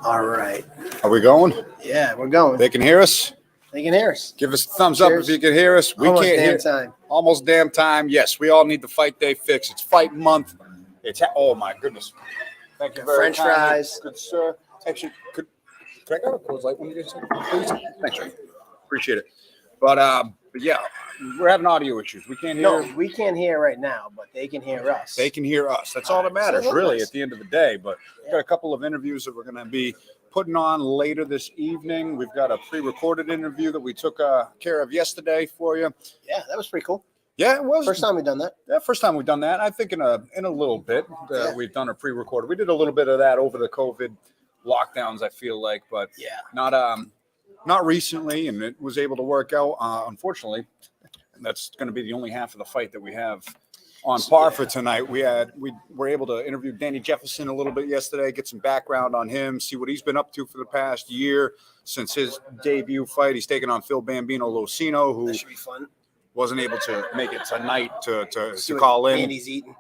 All right. Are we going? Yeah, we're going. They can hear us? They can hear us. Give us a thumbs up if you can hear us. We Almost can't damn hear. time. Almost damn time. Yes, we all need the fight day fix. It's fight month. Oh my goodness. Thank you very French kindly. fries. Good sir. Actually, could I go to Coors Light when you get some, please? Thanks, sir. Appreciate it. But yeah, we're having audio issues. We can't hear. No, we can't hear right now, but they can hear us. They can hear us. That's all that matters, So really, nice. at the end of the day. But we've got a couple of interviews that we're going to be putting on later this evening. We've got a pre-recorded interview that we took care of yesterday for you. Yeah, that was pretty cool. Yeah, it was. First time we've done that. Yeah, first time we've done that. I think in a little bit we've done a pre-recorded. We did a little bit of that over the COVID lockdowns, I feel like, but not recently, and it was able to work out. Unfortunately, that's going to be the only half of the fight that we have on par for tonight. We were able to interview Danny Jefferson a little bit yesterday, get some background on him, see what he's been up to for the past year since his debut fight. He's taken on Phil Bambino LoCigno, who That should be fun. wasn't able to make it tonight to call in. Andy's eating.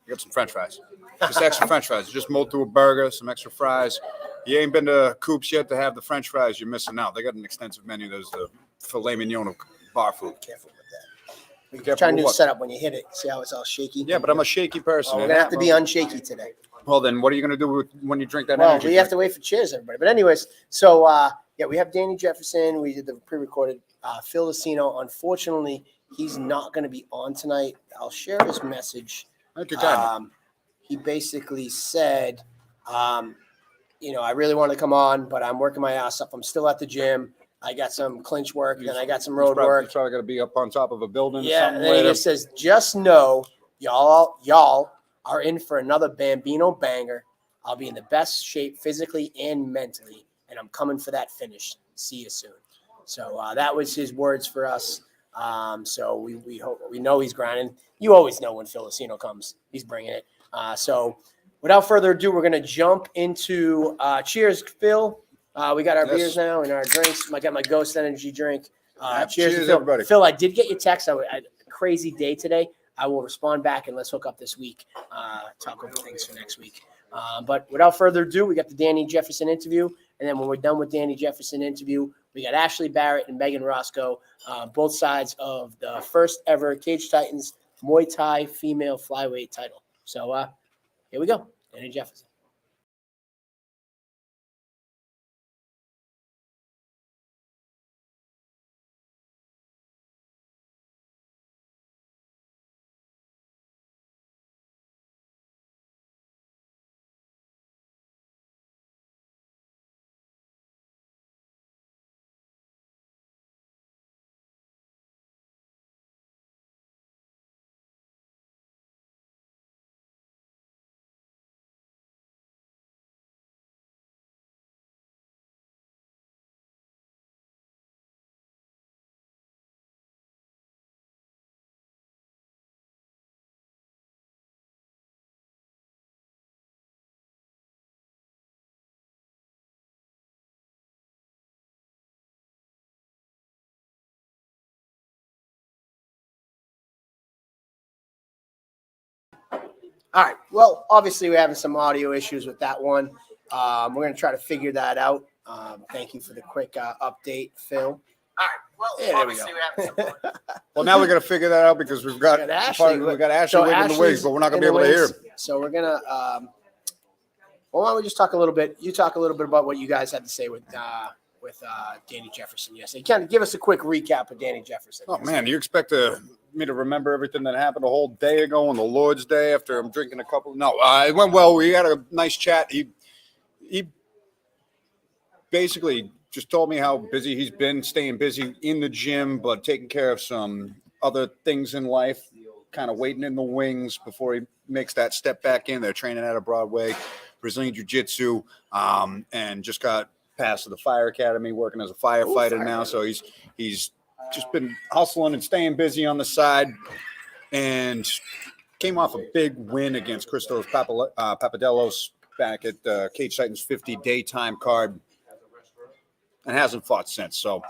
Get some French fries. Just extra French fries. Just mold through a burger, some extra fries. You ain't been to Coops yet to have the French fries, you're missing out. They got an extensive menu. There's the filet mignon of bar food. Careful with that. We're trying to do a setup when you hit it. See how it's all shaky? Yeah, but I'm a shaky person. We're going to have to be unshaky today. Well, then what are you going to do when you drink that Well, energy we have to wait for cheers, everybody. But anyways, so, we have Danny Jefferson. We did the pre-recorded Phil LoCigno. Unfortunately, he's not going to be on tonight. I'll share his message. He basically said, I really want to come on, but I'm working my ass off. I'm still at the gym. I got some clinch work, then I got some road work. He's probably got to be up on top of a building. Yeah, and then he just says, just know y'all are in for another Bambino banger. I'll be in the best shape physically and mentally, and I'm coming for that finish. See you soon. So that was his words for us. So we hope, we know he's grinding. You always know when Phil LoCigno comes, he's bringing it. So without further ado, we're going to jump into cheers, Phil. We got our beers now and our drinks. I got my Ghost Energy drink. Cheers to Phil. Everybody. Phil, I did get your text. I had a crazy day today. I will respond back and let's hook up this week. Talk over things for next week. But without further ado, we got the Danny Jefferson interview. And then when we're done with Danny Jefferson interview, we got Ashley Barrett and Megan Roscoe, both sides of the first ever Cage Titans Muay Thai female flyweight title. So here we go. Danny Jefferson. All right. Well, obviously, we're having some audio issues with that one. We're going to try to figure that out. Thank you for the quick update, Phil. All right. Well, there we go. Well, now we got to figure that out because we've got Ashley. We got Ashley in the wings, but we're not going to be able to hear him. So we're going to. Well, why don't we just talk a little bit? You talk a little bit about what you guys had to say with Danny Jefferson yesterday. Kind of give us a quick recap of Danny Jefferson. Oh man, you expect me to remember everything that happened a whole day ago on the Lord's Day after I'm drinking a couple? No, it went well. We had a nice chat. He basically just told me how busy he's been, staying busy in the gym, but taking care of some other things in life, kind of waiting in the wings before he makes that step back in. They're training out of Broadway, Brazilian Jiu-Jitsu, and just got past the fire academy, working as a firefighter now. So he's just been hustling and staying busy on the side, and came off a big win against Christos Papadelos back at Cage Titans 50 daytime card, and hasn't fought since. So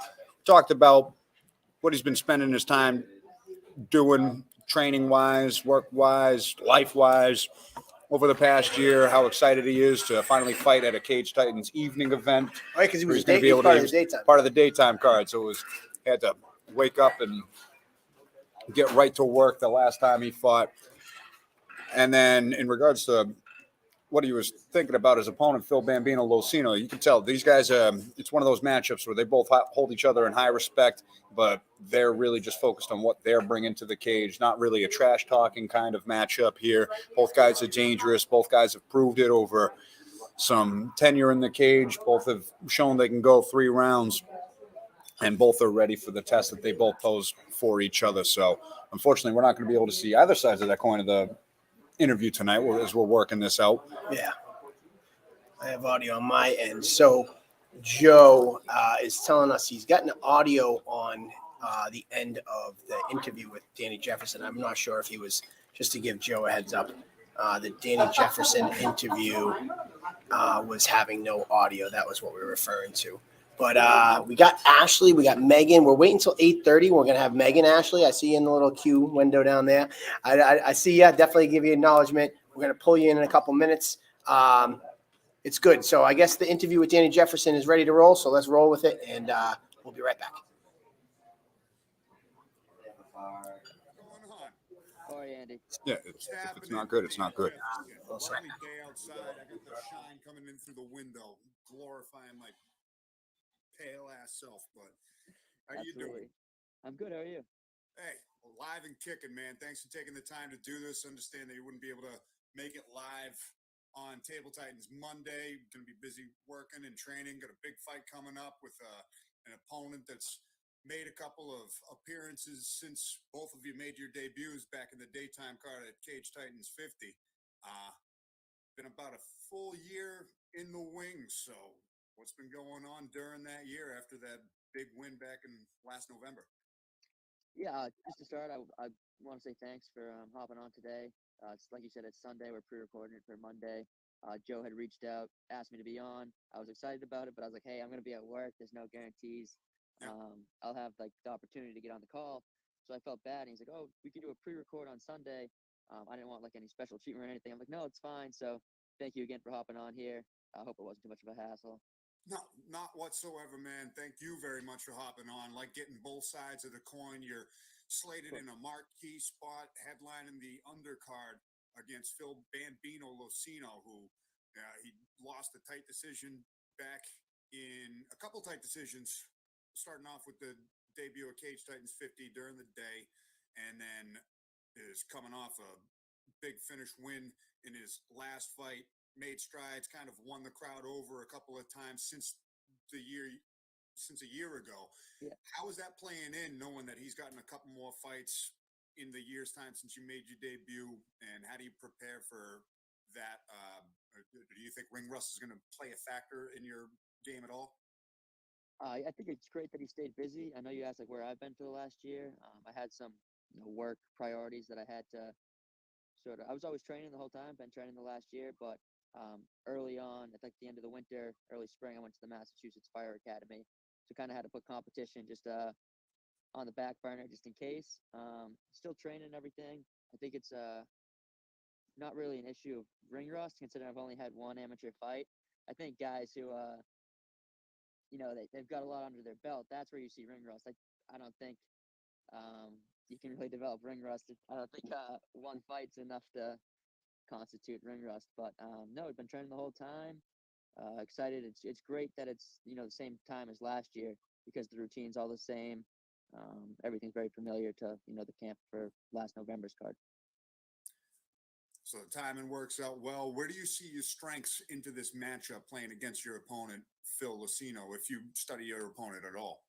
talked about what he's been spending his time doing, training-wise, work-wise, life-wise, over the past year, how excited he is to finally fight at a Cage Titans evening event. Right, because he where was he's going to be able part to of the daytime. part of the daytime card. So he had to wake up and get right to work the last time he fought. And then in regards to what he was thinking about his opponent, Phil Bambino LoCigno, you can tell these guys, it's one of those matchups where they both hold each other in high respect, but they're really just focused on what they're bringing to the cage, not really a trash talking kind of matchup here. Both guys are dangerous. Both guys have proved it over some tenure in the cage. Both have shown they can go 3 rounds, and both are ready for the test that they both pose for each other. So unfortunately, we're not going to be able to see either sides of that coin of the interview tonight as we're working this out. Yeah, I have audio on my end. So Joe is telling us he's gotten audio on the end of the interview with Danny Jefferson. I'm not sure if he was, just to give Joe a heads up, the Danny Jefferson interview was having no audio. That was what we were referring to. But we got Ashley, we got Megan. We're waiting until 8:30. We're gonna have Megan, Ashley. I see you in the little queue window down there. I see you. Definitely give you acknowledgement. We're gonna pull you in a couple minutes. It's good. So I guess the interview with Danny Jefferson is ready to roll. So let's roll with it, and we'll be right back. How are you, Andy? Yeah, if it's not good, it's not good. Sunny day outside. I got the shine coming in through the window, glorifying my pale ass self. But how you doing? I'm good. How are you? Hey, alive and kicking, man. Thanks for taking the time to do this. Understand that you wouldn't be able to make it live on Table Titans Monday. Going to be busy working and training. Got a big fight coming up with an opponent that's made a couple of appearances since both of you made your debuts back in the daytime card at Cage Titans 50. Been about a full year in the wings. So what's been going on during that year after that big win back in last November? Yeah, just to start, I want to say thanks for hopping on today. It's like you said, it's Sunday. We're pre-recording it for Monday. Joe had reached out, asked me to be on. I was excited about it, but I was like, hey, I'm going to be at work. There's no guarantees. I'll have like the opportunity to get on the call. So I felt bad. And he's like, oh, we could do a pre-record on Sunday. I didn't want like any special treatment or anything. I'm like, no, it's fine. So thank you again for hopping on here. I hope it wasn't too much of a hassle. No, not whatsoever, man. Thank you very much for hopping on. Like getting both sides of the coin. You're slated in a marquee spot, headlining the undercard against Phil Bambino LoCigno, who he lost a tight decision back in a couple tight decisions, starting off with the debut of Cage Titans 50 during the day, and then is coming off a big finish win in his last fight. Made strides, kind of won the crowd over a couple of times since a year ago. Yeah. How is that playing in, knowing that he's gotten a couple more fights in the year's time since you made your debut? And how do you prepare for that? Do you think ring rust is going to play a factor in your game at all? I think it's great that he stayed busy. I know you asked like where I've been for the last year. I had some work priorities that I had to I was always training the whole time, been training the last year, but early on, at like the end of the winter, early spring, I went to the Massachusetts Fire Academy. So kind of had to put competition just on the back burner just in case. Still training and everything. I think it's not really an issue of ring rust, considering I've only had one amateur fight. I think guys who they've got a lot under their belt, that's where you see ring rust. I don't think you can really develop ring rust. I don't think one fight's enough to constitute ring rust. But no, we've been training the whole time. Excited. It's great that it's the same time as last year because the routine's all the same. Everything's very familiar to the camp for last November's card. So the timing works out well. Where do you see your strengths into this matchup playing against your opponent, Phil LoCigno, if you study your opponent at all?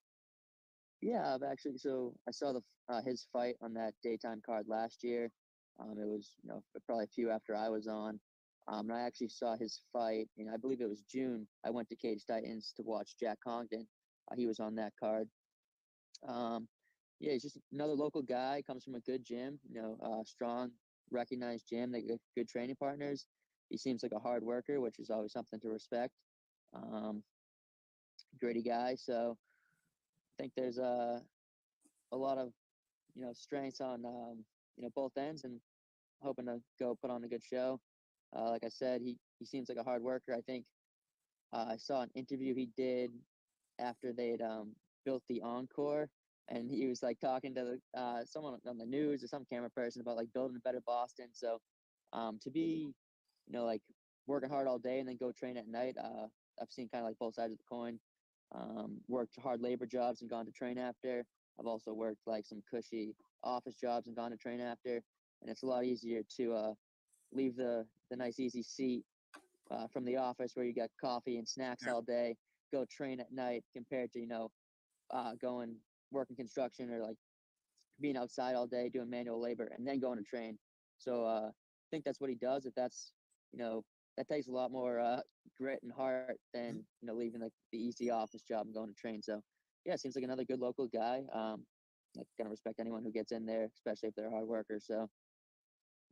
Yeah, I've actually. So I saw his fight on that daytime card last year. It was probably a few after I was on. And I actually saw his fight in, I believe it was June. I went to Cage Titans to watch Jack Congdon. He was on that card. Yeah, he's just another local guy. Comes from a good gym. Strong, recognized gym. They get good training partners. He seems like a hard worker, which is always something to respect. Gritty guy. So I think there's a lot of strengths on both ends, and hoping to go put on a good show. Like I said, he seems like a hard worker. I think I saw an interview he did after they'd built the Encore, and he was like talking to someone on the news or some camera person about like building a better Boston. So to be, like working hard all day and then go train at night, I've seen kind of like both sides of the coin. Worked hard labor jobs and gone to train after. I've also worked like some cushy office jobs and gone to train after, and it's a lot easier to leave the nice easy seat from the office where you got coffee and snacks Yeah. all day, go train at night compared to going working construction or like being outside all day doing manual labor and then going to train. So I think that's what he does. If that's that takes a lot more grit and heart than leaving like the easy office job and going to train. So yeah, seems like another good local guy. Like gonna respect anyone who gets in there, especially if they're hard workers. So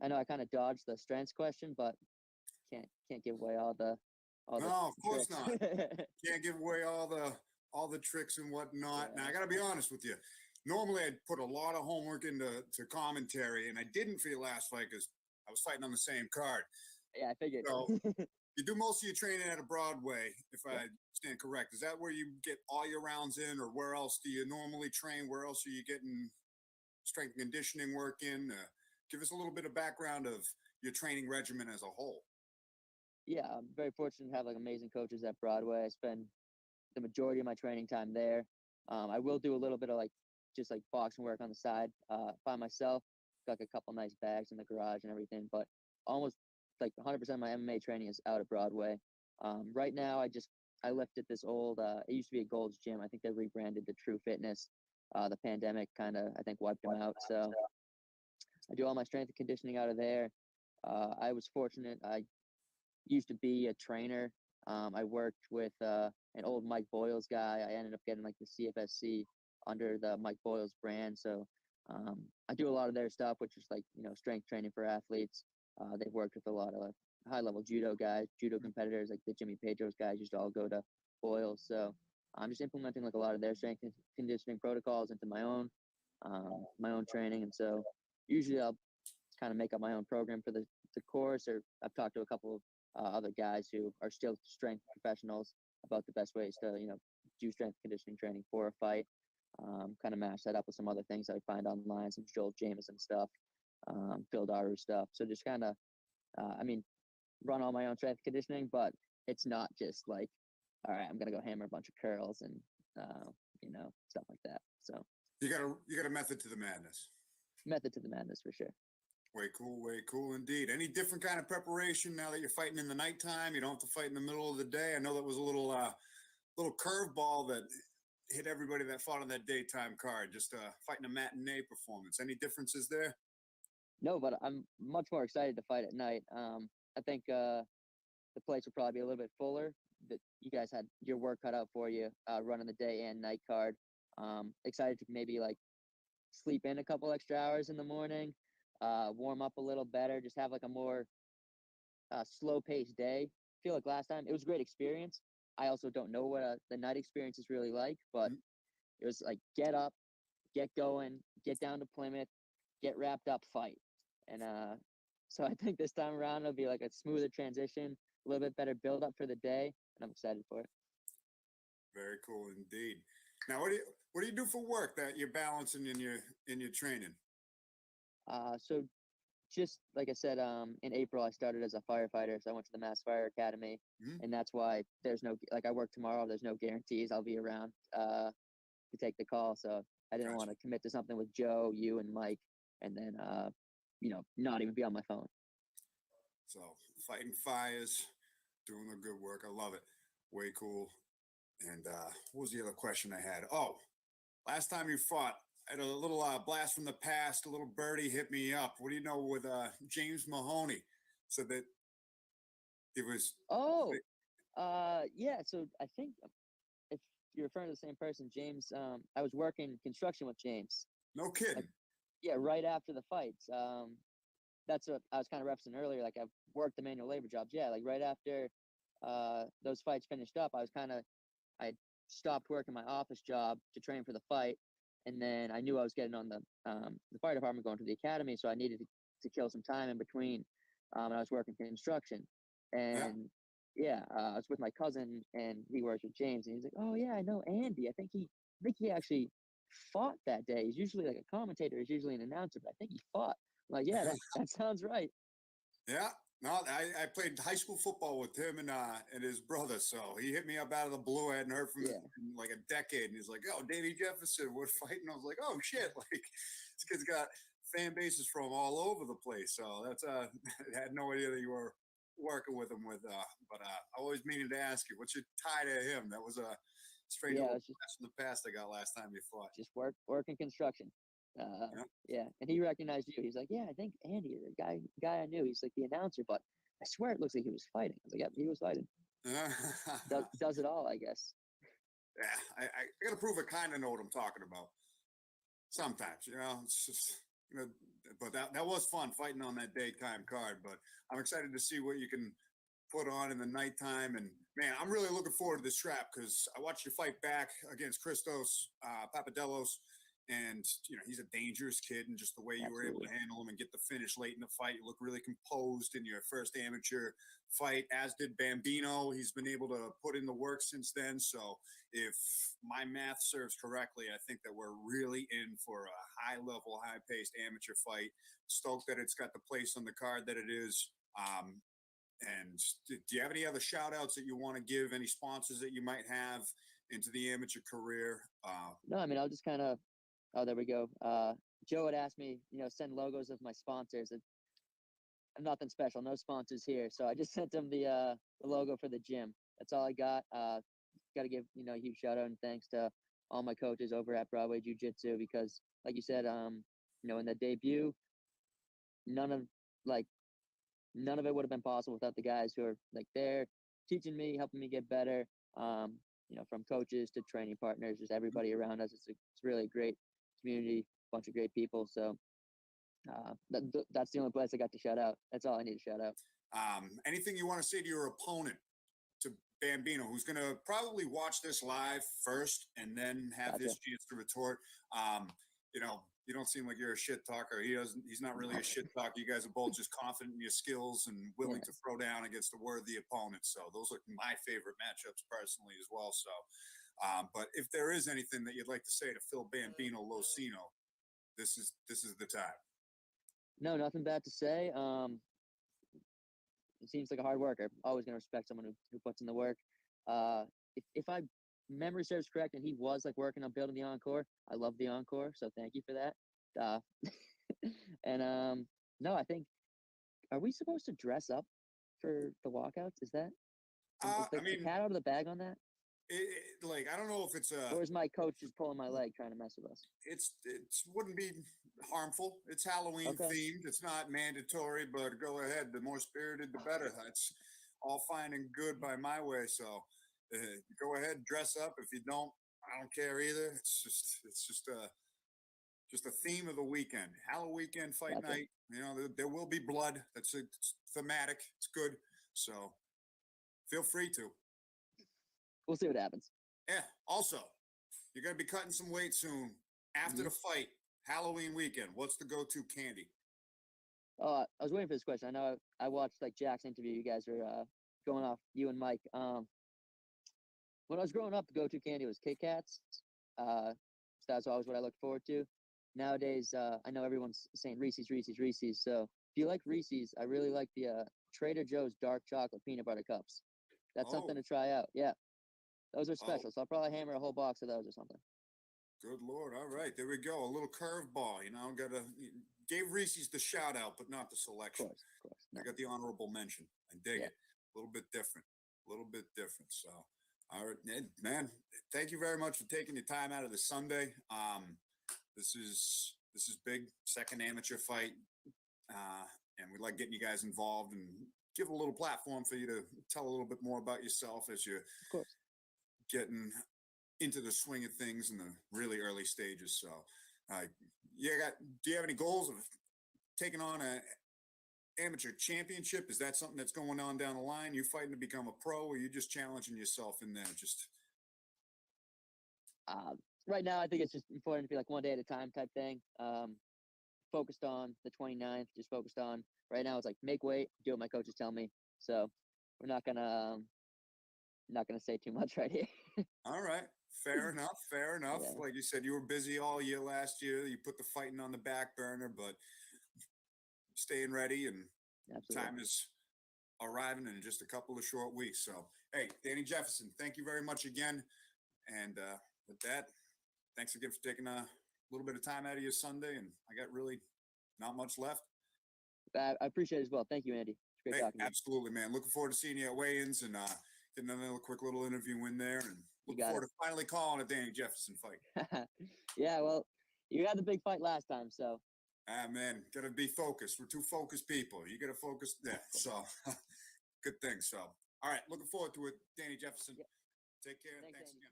I know I kind of dodged the strengths question, but can't give away all the No, of course tricks. not. Can't give away all the tricks and whatnot. Yeah. Now I got to be honest with you. Normally I'd put a lot of homework into commentary, and I didn't for your last fight because I was fighting on the same card. Yeah, I figured. So you do most of your training at a Broadway, if I stand correct. Is that where you get all your rounds in, or where else do you normally train? Where else are you getting strength and conditioning work in? Give us a little bit of background of your training regimen as a whole. Yeah, I'm very fortunate to have like amazing coaches at Broadway. I spend the majority of my training time there. I will do a little bit of like just like boxing work on the side by myself. Got like a couple nice bags in the garage and everything, but almost like 100% of my MMA training is out at Broadway. Right now, I lifted this old. It used to be a Gold's Gym. I think they rebranded to True Fitness. The pandemic kind of I think wiped them out. So I do all my strength and conditioning out of there. I was fortunate. I used to be a trainer. I worked with an old Mike Boyles guy. I ended up getting like the CFSC under the Mike Boyles brand. So I do a lot of their stuff, which is like, strength training for athletes. They've worked with a lot of high level judo guys, judo competitors, like the Jimmy Pedros guys used to all go to Boyles. So I'm just implementing like a lot of their strength and conditioning protocols into my own training. And so usually I'll kind of make up my own program for the course, or I've talked to a couple of other guys who are still strength professionals about the best ways to, do strength conditioning training for a fight. Kind of mash that up with some other things that I find online, some Joel Jameson stuff, Phil Daru stuff. So just kind of, run all my own strength conditioning, but it's not just like, all right, I'm gonna go hammer a bunch of curls and stuff like that. So You got a method to the madness. method to the madness for sure. Way cool indeed. Any different kind of preparation now that you're fighting in the nighttime? You don't have to fight in the middle of the day. I know that was a little curveball that hit everybody that fought on that daytime card. Just fighting a matinee performance. Any differences there? No, but I'm much more excited to fight at night. I think the place will probably be a little bit fuller. That you guys had your work cut out for you, running the day and night card. Excited to maybe like sleep in a couple extra hours in the morning, warm up a little better, just have like a more slow paced day. Feel like last time it was a great experience. I also don't know what the night experience is really like, but it was like get up, get going, get down to Plymouth, get wrapped up, fight. And so I think this time around it'll be like a smoother transition, a little bit better build up for the day, and I'm excited for it. Very cool indeed. Now, what do you do for work that you're balancing in your training? So just like I said, in April I started as a firefighter, so I went to the Mass Fire Academy, and that's why there's no I work tomorrow. There's no guarantees I'll be around to take the call, so I didn't want to commit to something with Joe, you, and Mike, and then not even be on my phone. So fighting fires, doing the good work. I love it. Way cool. And what was the other question I had? Oh, last time you fought, I had a little blast from the past. A little birdie hit me up. What do you know with James Mahoney? Said that it was. Oh, yeah. So I think if you're referring to the same person, James, I was working construction with James. No kidding. Yeah, right after the fights. That's what I was kind of referencing earlier. Like I've worked the manual labor jobs. Yeah, like right after those fights finished up, I stopped working my office job to train for the fight, and then I knew I was getting on the fire department, going to the academy, so I needed to kill some time in between. and I was working construction, Yeah. and yeah, I was with my cousin, and he works with James, and he's like, "Oh yeah, I know Andy. I think he actually fought that day. He's usually like a commentator. He's usually an announcer, but I think he fought." I'm like, yeah, that sounds right. Yeah. No, I played high school football with him and his brother. So he hit me up out of the blue. I hadn't heard from him Yeah, in like a decade. And he's like, "Oh, Danny Jefferson, we're fighting." I was like, "Oh shit." Like this kid's got fan bases from all over the place. So that's I had no idea that you were working with him but I always meaning to ask you, what's your tie to him? That was a strange yeah. little It's blast from the past I got last time you fought. just work in construction. Yeah. Yeah, and he recognized you. He's like, yeah, I think Andy, the guy I knew. He's like the announcer, but I swear it looks like he was fighting. I was like, yep, he was fighting. Does it all, I guess. Yeah, I got to prove I kind of know what I'm talking about. Sometimes, it's just, but that was fun fighting on that daytime card. But I'm excited to see what you can put on in the nighttime. And man, I'm really looking forward to this scrap because I watched you fight back against Christos Papadelos. And he's a dangerous kid, and just the way you were able to Absolutely. handle him and get the finish late in the fight, you look really composed in your first amateur fight. As did Bambino. He's been able to put in the work since then. So if my math serves correctly, I think that we're really in for a high level, high paced amateur fight. Stoked that it's got the place on the card that it is. And do you have any other shout outs that you want to give? Any sponsors that you might have into the amateur career? No, I mean, I'll just kind of. Oh, there we go. Joe had asked me, send logos of my sponsors. Nothing special, no sponsors here. So I just sent him the logo for the gym. That's all I got. Got to give a huge shout out and thanks to all my coaches over at Broadway Jiu Jitsu because, like you said, in the debut, none of like none of it would have been possible without the guys who are like there teaching me, helping me get better. From coaches to training partners, just everybody around us. It's really a great community, bunch of great people. So that's the only place I got to shout out. That's all I need to shout out. Anything you want to say to your opponent, to Bambino, who's going to probably watch this live first and then have his chance to retort? You don't seem like you're a shit talker. He's not really a shit talker. You guys are both just confident in your skills and willing to throw down against a worthy opponent. So those are my favorite matchups personally as well. So, but if there is anything that you'd like to say to Phil Bambino LoCigno, this is the time. No, nothing bad to say. He seems like a hard worker. Always gonna respect someone who puts in the work. If I memory serves correct, and he was like working on building the encore. I love the encore, so thank you for that. And no, I think are we supposed to dress up for the walkouts? Is the cat out of the bag on that? I don't know if it's a. Or is my coach just pulling my leg trying to mess with us? It wouldn't be harmful. It's Halloween themed. It's not mandatory, but go ahead. The more spirited, the better. That's all fine and good by my way. So go ahead, dress up. If you don't, I don't care either. It's just a theme of the weekend. Halloween weekend fight night. There will be blood. It's thematic. It's good. So feel free to. We'll see what happens. Yeah. Also, you're going to be cutting some weight soon. After the fight, Halloween weekend, what's the go-to candy? Oh, I was waiting for this question. I know I watched like Jack's interview. You guys were going off, you and Mike. When I was growing up, the go-to candy was Kit Kats. So that's always what I looked forward to. Nowadays, I know everyone's saying Reese's. So if you like Reese's, I really like the Trader Joe's dark chocolate peanut butter cups. That's something to try out. Yeah. Those are special, so I'll probably hammer a whole box of those or something. Good Lord. All right, there we go. A little curveball, gave Reese's the shout out, but not the selection. Of course. No. I got the honorable mention. I dig it. A little bit different. So, all right, man, thank you very much for taking the time out of the Sunday. This is big, second amateur fight. And we like getting you guys involved and give a little platform for you to tell a little bit more about yourself as you're getting into the swing of things in the really early stages. So, do you have any goals of taking on a amateur championship? Is that something that's going on down the line? You fighting to become a pro, or you just challenging yourself in there? Right now, I think it's just important to be like one day at a time type thing. Focused on the 29th, just focused on right now it's like make weight, do what my coaches tell me. So we're not gonna say too much right here. All right. Fair enough. Fair enough. Yeah. Like you said, you were busy all year last year. You put the fighting on the back burner, but staying ready, and Absolutely. time is arriving in just a couple of short weeks. So, hey, Danny Jefferson, thank you very much again. And with that, thanks again for taking a little bit of time out of your Sunday. And I got really not much left. I appreciate it as well. Thank you, Andy. It's great talking to you. Absolutely, man. Looking forward to seeing you at weigh-ins and getting another quick little interview in there. And looking forward to finally calling a Danny Jefferson fight. Yeah, well, you had the big fight last time, so. Man, gotta be focused. We're two focused people. You gotta focus there. So, good thing. So, all right, looking forward to it, Danny Jefferson. Yeah. Take care. Thanks Andy. again.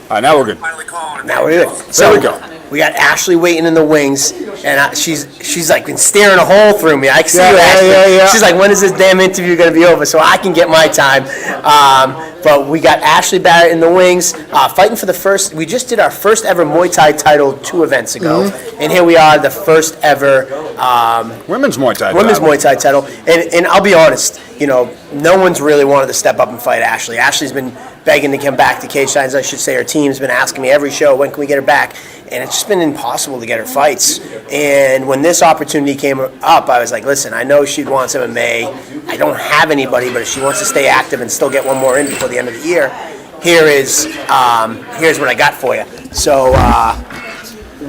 All right, now we're good. Finally calling. Now we're good. So There we go. We got Ashley waiting in the wings, and she's like been staring a hole through me. I can see you, Ashley. Yeah. She's like, when is this damn interview going to be over so I can get my time? But we got Ashley Barrett in the wings, fighting for the first. We just did our first ever Muay Thai title 2 events ago, and here we are, the first ever Women's Muay Thai. Muay Thai title. And I'll be honest, no one's really wanted to step up and fight Ashley. Ashley's been begging to come back to Cage Signs. I should say her team's been asking me every show, when can we get her back? And it's just been impossible to get her fights. And when this opportunity came up, I was like, listen, I know she'd want some MMA. I don't have anybody, but if she wants to stay active and still get one more in before the end of the year, here's what I got for you. So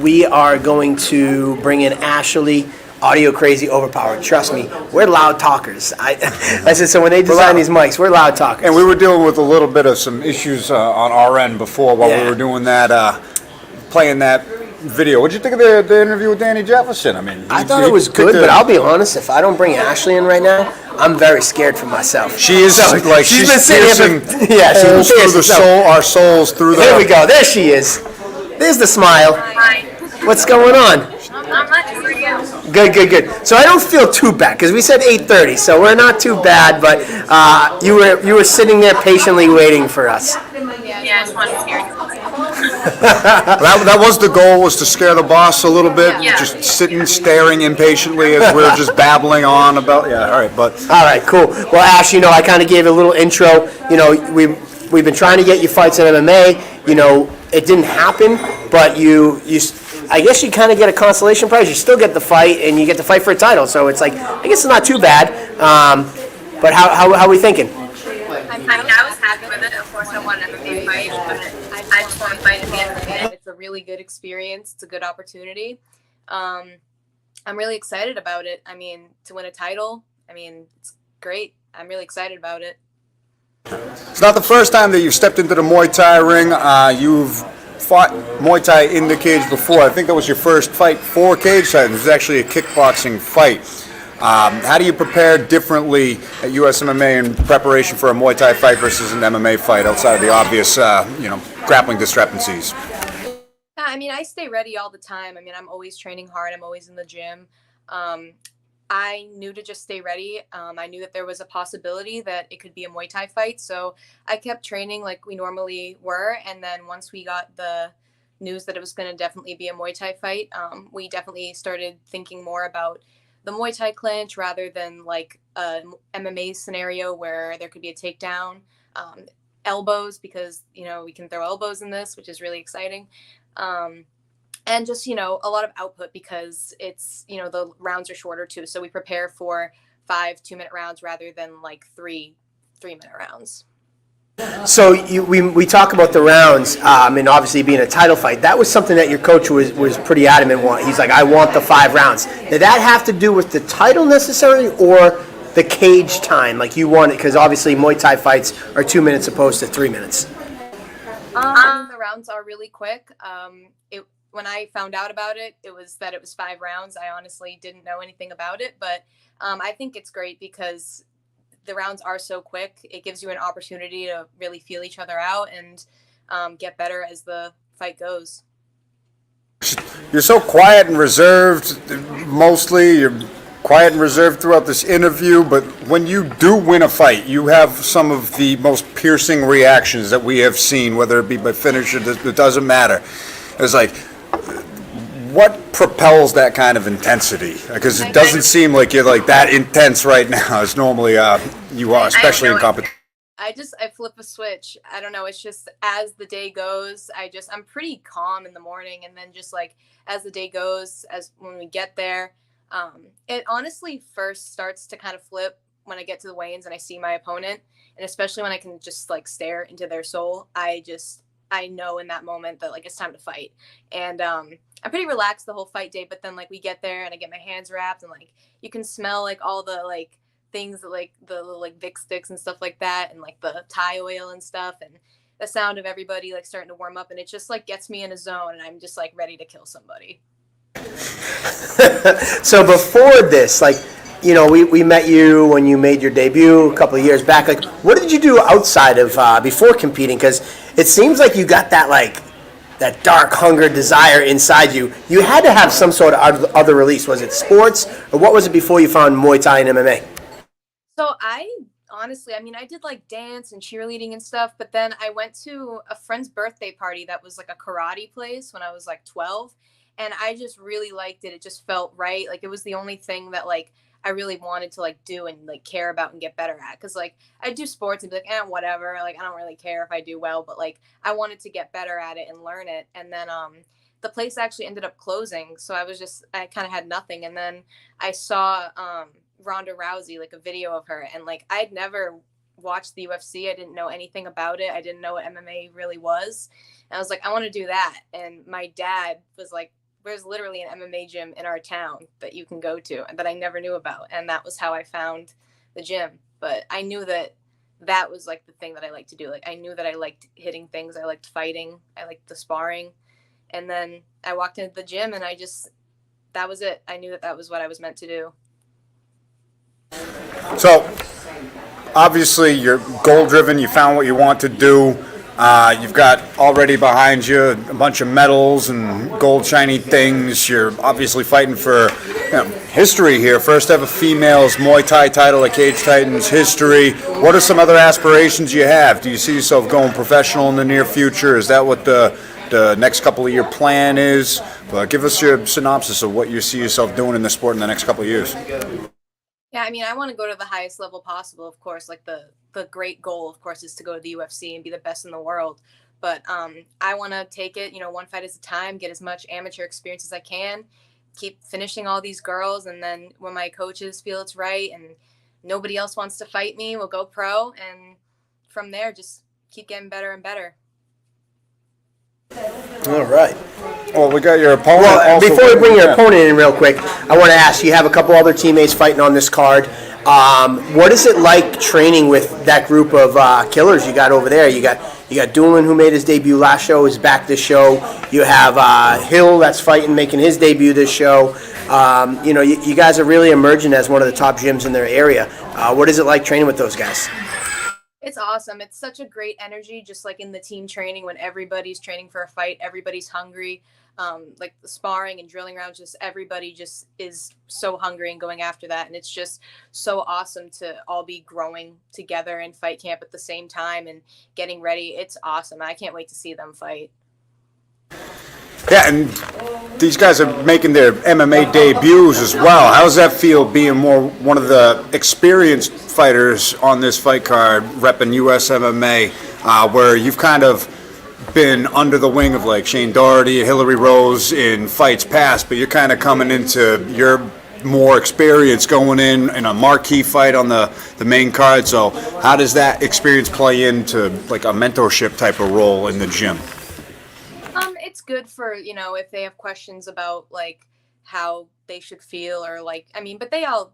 we are going to bring in Ashley. Audio crazy, overpowered. Trust me, we're loud talkers. I said, so when they design these mics, we're loud talkers. And we were dealing with a little bit of some issues on our end before while we were doing that, playing that video. What'd you think of the interview with Danny Jefferson? I mean, I thought it was good, but I'll be honest, if I don't bring Ashley in right now, I'm very scared for myself. She is like she's been sitting piercing here holes through the soul, our souls through the. There we go. There she is. There's the smile. Hi. What's going on? Not much for you. Good. So I don't feel too bad because we said 8:30, so we're not too bad. But you were sitting there patiently waiting for us. Yeah, I just wanted to scare you. That was the goal, was to scare the boss a little bit, Yeah. just sitting, staring impatiently as we were just babbling on about. Yeah, all right, but All right, cool. Well, Ash, I kind of gave a little intro. We've been trying to get you fights in MMA. It didn't happen, but I guess you kind of get a consolation prize. You still get the fight, and you get to fight for a title. So it's like, I guess it's not too bad. But how are we thinking? I mean, I was happy with it. Of course, I wanted an MMA fight, but I just want to fight at the end of the day. It's a really good experience. It's a good opportunity. I'm really excited about it. I mean, to win a title, it's great. I'm really excited about it. it's not the first time that you've stepped into the Muay Thai ring. You've fought Muay Thai in the cage before. I think that was your first fight for Cage Signs. It was actually a kickboxing fight. How do you prepare differently at USMMA in preparation for a Muay Thai fight versus an MMA fight outside of the obvious, grappling discrepancies? Yeah, I stay ready all the time. I'm always training hard. I'm always in the gym. I knew to just stay ready. I knew that there was a possibility that it could be a Muay Thai fight. So I kept training like we normally were. And then once we got the news that it was going to definitely be a Muay Thai fight, we definitely started thinking more about the Muay Thai clinch rather than like a MMA scenario where there could be a takedown, elbows, because, we can throw elbows in this, which is really exciting. And just, a lot of output because it's, the rounds are shorter too. So we prepare for 5 2-minute rounds rather than like 3 3-minute rounds. So we talk about the rounds, and obviously being a title fight. That was something that your coach was pretty adamant on. He's like, I want the 5 rounds. Did that have to do with the title necessarily, or the cage time? Like you want it because obviously Muay Thai fights are 2 minutes opposed to 3 minutes. The rounds are really quick. When I found out about it, it was 5 rounds. I honestly didn't know anything about it, but I think it's great because the rounds are so quick. It gives you an opportunity to really feel each other out and get better as the fight goes. You're so quiet and reserved, mostly. You're quiet and reserved throughout this interview, but when you do win a fight, you have some of the most piercing reactions that we have seen, whether it be by finish or it doesn't matter. It's like, what propels that kind of intensity? Because it doesn't seem like you're like that intense right now as normally you are, especially in competition. I flip a switch. I don't know. It's just as the day goes, I'm pretty calm in the morning. And then just like as the day goes, as when we get there, it honestly first starts to kind of flip when I get to the weigh-ins and I see my opponent. And especially when I can just like stare into their soul, I know in that moment that like it's time to fight. And I'm pretty relaxed the whole fight day. But then like we get there and I get my hands wrapped and like you can smell like all the like things that like the like Vic sticks and stuff like that and like the Thai oil and stuff and the sound of everybody like starting to warm up and it just like gets me in a zone and I'm just like ready to kill somebody. So before this, like, you know, we met you when you made your debut a couple of years back. Like, what did you do outside of before competing? Because it seems like you got that like that dark hunger, desire inside you. You had to have some sort of other release. Was it sports or what was it before you found Muay Thai and MMA? So I honestly, I mean, I did like dance and cheerleading and stuff, but then I went to a friend's birthday party that was like a karate place when I was like 12, and I just really liked it. It just felt right. Like it was the only thing that like I really wanted to like do and like care about and get better at. Cause like I do sports and be like, whatever. Like I don't really care if I do well, but like I wanted to get better at it and learn it. And then the place actually ended up closing. So I kind of had nothing. And then I saw Ronda Rousey, like a video of her, and like I'd never watched the UFC. I didn't know anything about it. I didn't know what MMA really was. And I was like, I want to do that. And my dad was like, there's literally an MMA gym in our town that you can go to and that I never knew about. And that was how I found the gym. But I knew that was like the thing that I liked to do. Like I knew that I liked hitting things. I liked fighting. I liked the sparring. And then I walked into the gym and that was it. I knew that was what I was meant to do. So, obviously, you're goal-driven. You found what you want to do. You've got already behind you a bunch of medals and gold shiny things. You're obviously fighting for history here. First ever females Muay Thai title at Cage Titans history. What are some other aspirations you have? Do you see yourself going professional in the near future? Is that what the next couple of year plan is? Give us your synopsis of what you see yourself doing in the sport in the next couple of years. Yeah, I mean, I want to go to the highest level possible, of course. Like the great goal, of course, is to go to the UFC and be the best in the world. But I want to take it, one fight at a time, get as much amateur experience as I can, keep finishing all these girls. And then when my coaches feel it's right and nobody else wants to fight me, we'll go pro. And from there, just keep getting better and better. All right. Well, we got your opponent. Well, before we bring your opponent in real quick, I want to ask, you have a couple other teammates fighting on this card. What is it like training with that group of killers you got over there? You got Doolin, who made his debut last show, is back this show. You have Hill that's fighting, making his debut this show. You guys are really emerging as one of the top gyms in their area. What is it like training with those guys? It's awesome. It's such a great energy, just like in the team training when everybody's training for a fight, everybody's hungry. Like the sparring and drilling rounds, just everybody just is so hungry and going after that. And it's just so awesome to all be growing together in fight camp at the same time and getting ready. It's awesome. I can't wait to see them fight. Yeah, and these guys are making their MMA debuts as well. How does that feel being one of the experienced fighters on this fight card, repping US MMA, where you've kind of been under the wing of like Shane Doherty, Hillary Rose in fights past, but you're kind of coming into your more experience going in a marquee fight on the main card. So how does that experience play into like a mentorship type of role in the gym? It's good for, if they have questions about like how they should feel or like, but they all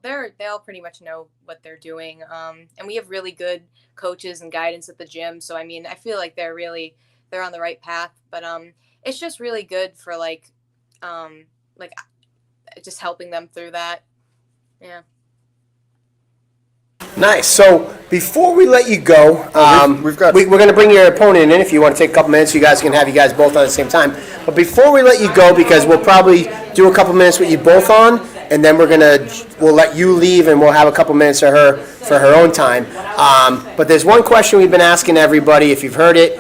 pretty much know what they're doing. And we have really good coaches and guidance at the gym. So, I feel like they're on the right path, but it's just really good for just helping them through that. Yeah. Nice. So before we let you go, we're going to bring your opponent in if you want to take a couple minutes. You guys can have you both on at the same time. But before we let you go, because we'll probably do a couple minutes with you both on, and then we'll let you leave, and we'll have a couple minutes of her for her own time. But there's one question we've been asking everybody, if you've heard it.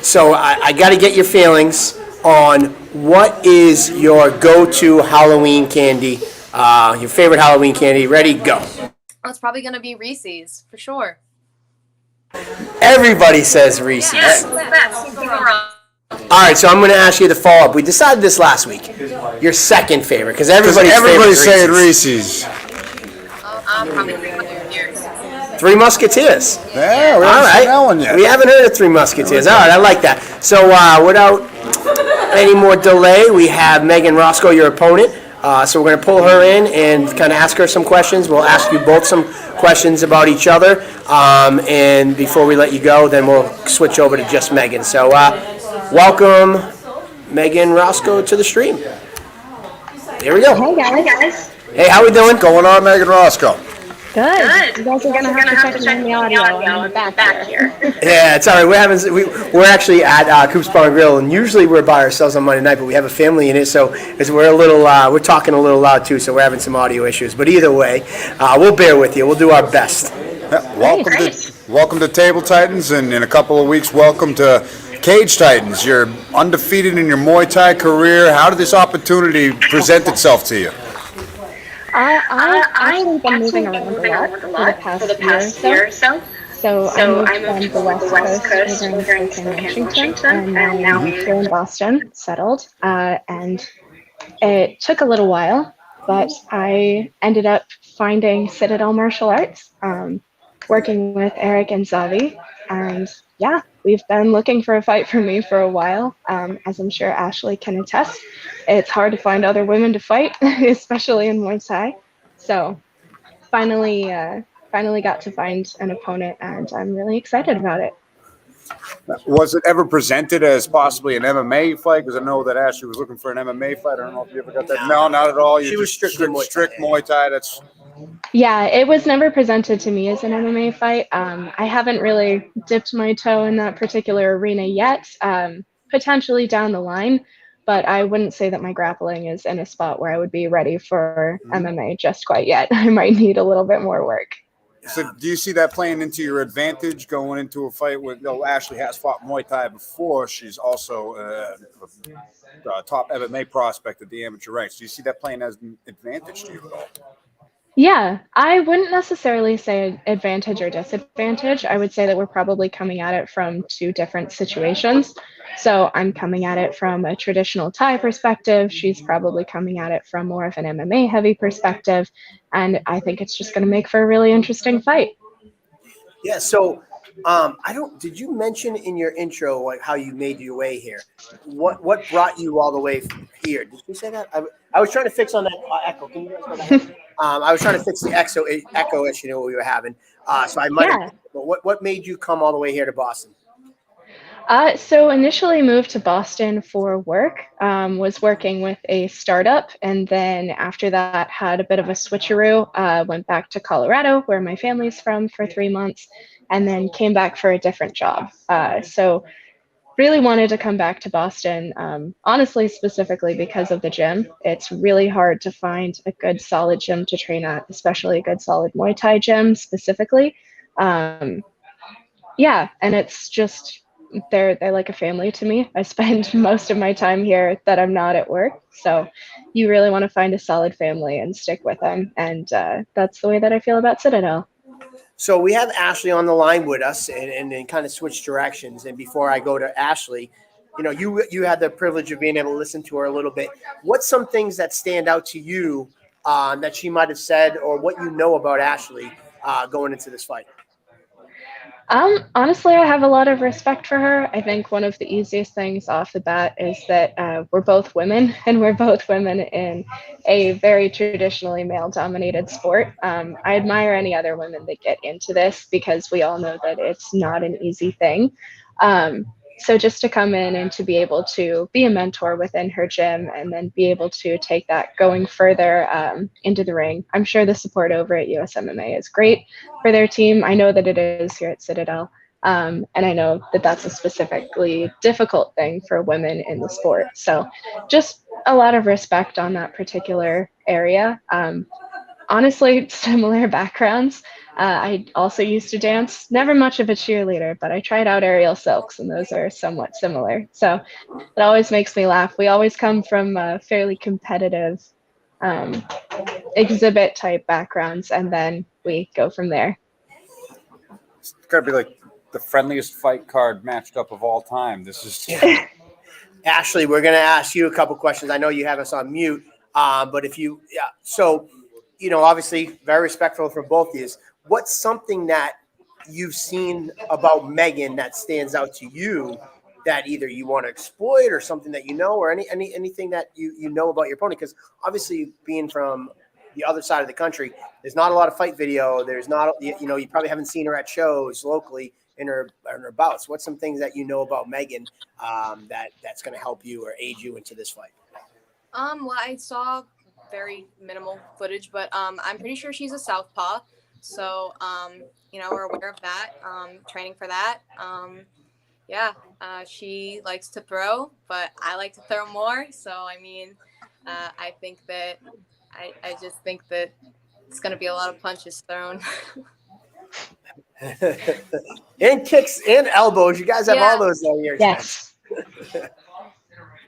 So I got to get your feelings on what is your go-to Halloween candy, your favorite Halloween candy. Ready, go. Oh, it's probably gonna be Reese's for sure. Everybody says Reese's. Yeah. All right, so I'm going to ask you the follow-up. We decided this last week. Your second favorite, because everybody's saying Reese's. Reese's. Probably 3 Musketeers. Three Musketeers. Yeah, we haven't All seen that one right. yet. We haven't heard of Three Musketeers. All right, I like that. So without any more delay, we have Megan Roscoe, your opponent. So we're going to pull her in and kind of ask her some questions. We'll ask you both some questions about each other. And before we let you go, then we'll switch over to just Megan. So welcome, Megan Roscoe, to the stream. Here we go. Hey guys. Hey, how we doing? What's going on, Megan Roscoe? Good. You guys are gonna have to check in the audio. I'm in the back here. Yeah, it's all right. We're actually at Coop's Bar and Grill, and usually we're by ourselves on Monday night, but we have a family in it, so we're talking a little loud too, so we're having some audio issues. But either way, we'll bear with you. We'll do our best. Yeah, welcome to Table Titans, and in a couple of weeks, welcome to Cage Titans. You're undefeated in your Muay Thai career. How did this opportunity present itself to you? I've actually been moving around a lot for the past year or so. So I moved from the West Coast over in Spokane, Washington, and now I'm here in Boston, settled. And it took a little while, but I ended up finding Citadel Martial Arts, working with Eric and Zavi. And yeah, we've been looking for a fight for me for a while, as I'm sure Ashley can attest. It's hard to find other women to fight, especially in Muay Thai. So finally got to find an opponent, and I'm really excited about it. Was it ever presented as possibly an MMA fight? Because I know that Ashley was looking for an MMA fight. I don't know if you ever got that. No, not at all. She was strict Muay Thai. That's Yeah, it was never presented to me as an MMA fight. I haven't really dipped my toe in that particular arena yet, potentially down the line, but I wouldn't say that my grappling is in a spot where I would be ready for MMA just quite yet. I might need a little bit more work. So do you see that playing into your advantage going into a fight with, Ashley has fought Muay Thai before. She's also a top MMA prospect at the amateur ranks. Do you see that playing as an advantage to you at all? Yeah, I wouldn't necessarily say advantage or disadvantage. I would say that we're probably coming at it from two different situations. So I'm coming at it from a traditional Thai perspective. She's probably coming at it from more of an MMA heavy perspective. And I think it's just going to make for a really interesting fight. Yeah, so did you mention in your intro like how you made your way here? What brought you all the way here? Did you say that? I was trying to fix on that echo. Can you guys go back? I was trying to fix the echo issue we were having. So I might have, but what made you come all the way here to Boston? So initially moved to Boston for work, was working with a startup, and then after that had a bit of a switcheroo, went back to Colorado where my family's from for 3 months, and then came back for a different job. So really wanted to come back to Boston, honestly, specifically because of the gym. It's really hard to find a good solid gym to train at, especially a good solid Muay Thai gym specifically. Yeah, and it's just, they're like a family to me. I spend most of my time here that I'm not at work. So you really want to find a solid family and stick with them. And that's the way that I feel about Citadel. So we have Ashley on the line with us, and then kind of switch directions. And before I go to Ashley, you had the privilege of being able to listen to her a little bit. What's some things that stand out to you that she might have said, or what you know about Ashley going into this fight? Honestly, I have a lot of respect for her. I think one of the easiest things off the bat is that we're both women, and we're both women in a very traditionally male-dominated sport. I admire any other women that get into this because we all know that it's not an easy thing. So just to come in and to be able to be a mentor within her gym and then be able to take that going further into the ring. I'm sure the support over at USMMA is great for their team. I know that it is here at Citadel. And I know that that's a specifically difficult thing for women in the sport. So just a lot of respect on that particular area. Honestly, similar backgrounds. I also used to dance. Never much of a cheerleader, but I tried out aerial silks, and those are somewhat similar. So it always makes me laugh. We always come from fairly competitive um, exhibit type backgrounds, and then we go from there. It's gotta be like the friendliest fight card matched up of all time. This is Ashley, we're going to ask you a couple questions. I know you have us on mute, but if you, yeah, so, you know, obviously very respectful for both of you. What's something that you've seen about Megan that stands out to you that either you want to exploit or something that you know, or anything that you know about your opponent? Because obviously being from the other side of the country, there's not a lot of fight video. There's not, you know, you probably haven't seen her at shows locally in her bouts. What's some things that you know about Megan that's going to help you or aid you into this fight? Well, I saw very minimal footage, but I'm pretty sure she's a southpaw. So, you know, we're aware of that, training for that. Yeah, she likes to throw, but I like to throw more. So, I mean, I think that I just think that it's going to be a lot of punches thrown. And kicks and elbows. You guys have all those at your expense. Yes.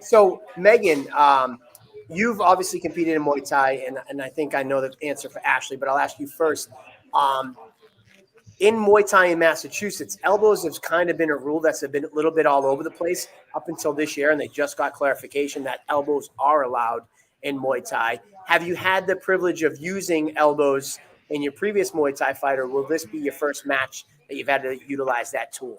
So, Megan, you've obviously competed in Muay Thai, and I think I know the answer for Ashley, but I'll ask you first. In Muay Thai in Massachusetts, elbows have kind of been a rule that's been a little bit all over the place up until this year, and they just got clarification that elbows are allowed in Muay Thai. Have you had the privilege of using elbows in your previous Muay Thai fight, or will this be your first match that you've had to utilize that tool?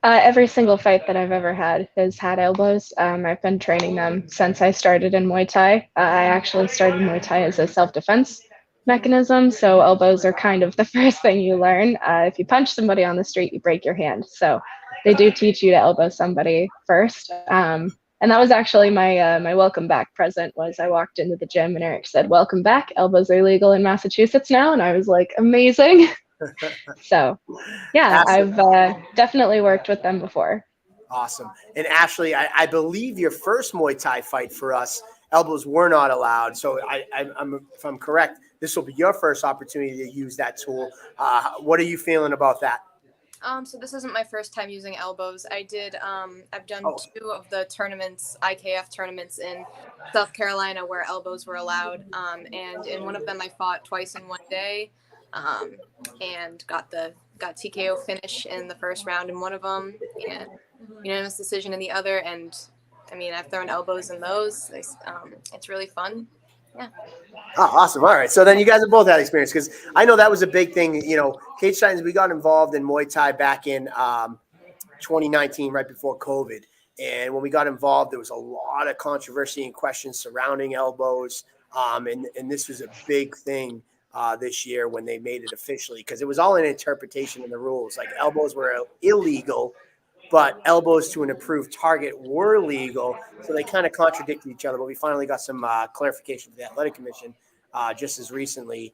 Every single fight that I've ever had has had elbows. I've been training them since I started in Muay Thai. I actually started Muay Thai as a self-defense mechanism, so elbows are kind of the first thing you learn. If you punch somebody on the street, you break your hand. So they do teach you to elbow somebody first. And that was actually my welcome back present. Was I walked into the gym and Eric said, "Welcome back. Elbows are legal in Massachusetts now," and I was like, "Amazing." So, yeah, I've definitely worked with them before. Awesome. And Ashley, I believe your first Muay Thai fight for us, elbows were not allowed. So if I'm correct, this will be your first opportunity to use that tool. What are you feeling about that? So this isn't my first time using elbows. I've done 2 of the tournaments, IKF tournaments in South Carolina where elbows were allowed. And in one of them I fought twice in one day. And got TKO finish in the first round in one of them, and unanimous decision in the other. And I mean, I've thrown elbows in those. It's really fun. Yeah. Oh, awesome. All right. So then you guys have both had experience, because I know that was a big thing. You know, Cage Titans, we got involved in Muay Thai back in 2019, right before COVID. And when we got involved, there was a lot of controversy and questions surrounding elbows. And this was a big thing this year when they made it officially, because it was all an interpretation in the rules. Like elbows were illegal, but elbows to an approved target were legal. So they kind of contradicted each other. But we finally got some clarification from the Athletic Commission just as recently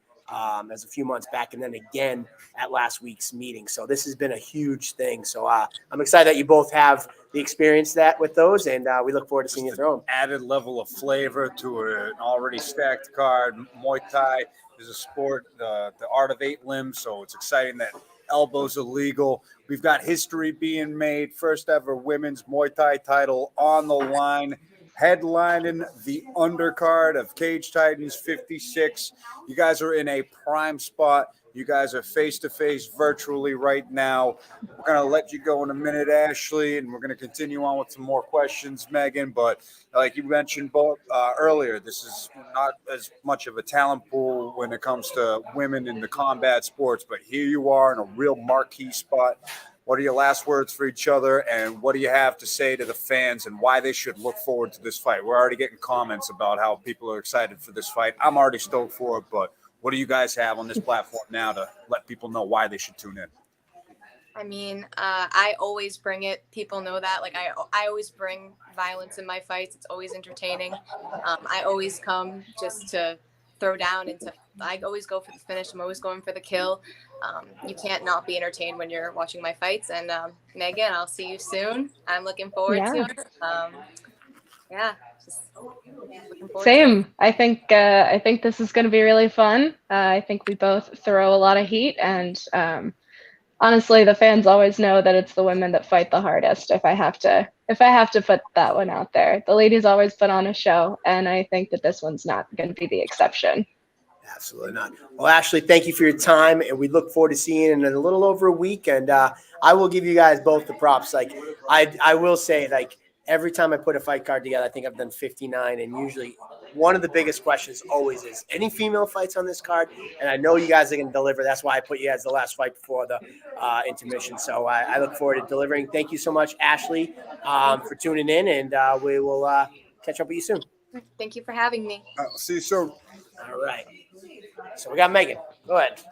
as a few months back, and then again at last week's meeting. So this has been a huge thing. So I'm excited that you both have the experience with those, and we look forward to seeing you throw them. Added level of flavor to an already stacked card. Muay Thai is a sport, the art of 8 limbs, so it's exciting that elbows are legal. We've got history being made. First ever women's Muay Thai title on the line, headlining the undercard of Cage Titans 56. You guys are in a prime spot. You guys are face-to-face virtually right now. We're going to let you go in a minute, Ashley, and we're going to continue on with some more questions, Megan. But like you mentioned both earlier, this is not as much of a talent pool when it comes to women in the combat sports, but here you are in a real marquee spot. What are your last words for each other, and what do you have to say to the fans and why they should look forward to this fight? We're already getting comments about how people are excited for this fight. I'm already stoked for it, but what do you guys have on this platform now to let people know why they should tune in? I mean, I always bring it. People know that. Like I always bring violence in my fights. It's always entertaining. I always come just to throw down I always go for the finish. I'm always going for the kill. You can't not be entertained when you're watching my fights. And Megan, I'll see you soon. I'm looking forward to it. Yeah, just Looking forward to it. Same. I think this is going to be really fun. I think we both throw a lot of heat, and honestly, the fans always know that it's the women that fight the hardest. If I have to put that one out there, the ladies always put on a show, and I think that this one's not going to be the exception. Absolutely not. Well, Ashley, thank you for your time, and we look forward to seeing you in a little over a week. And I will give you guys both the props. Like I will say, like every time I put a fight card together, I think I've done 59, and usually one of the biggest questions always is any female fights on this card. And I know you guys are going to deliver. That's why I put you as the last fight before the intermission. So I look forward to delivering. Thank you so much, Ashley, for tuning in, and we will catch up with you soon. Thank you for having me. See you soon. All right. So we got Megan. Go ahead.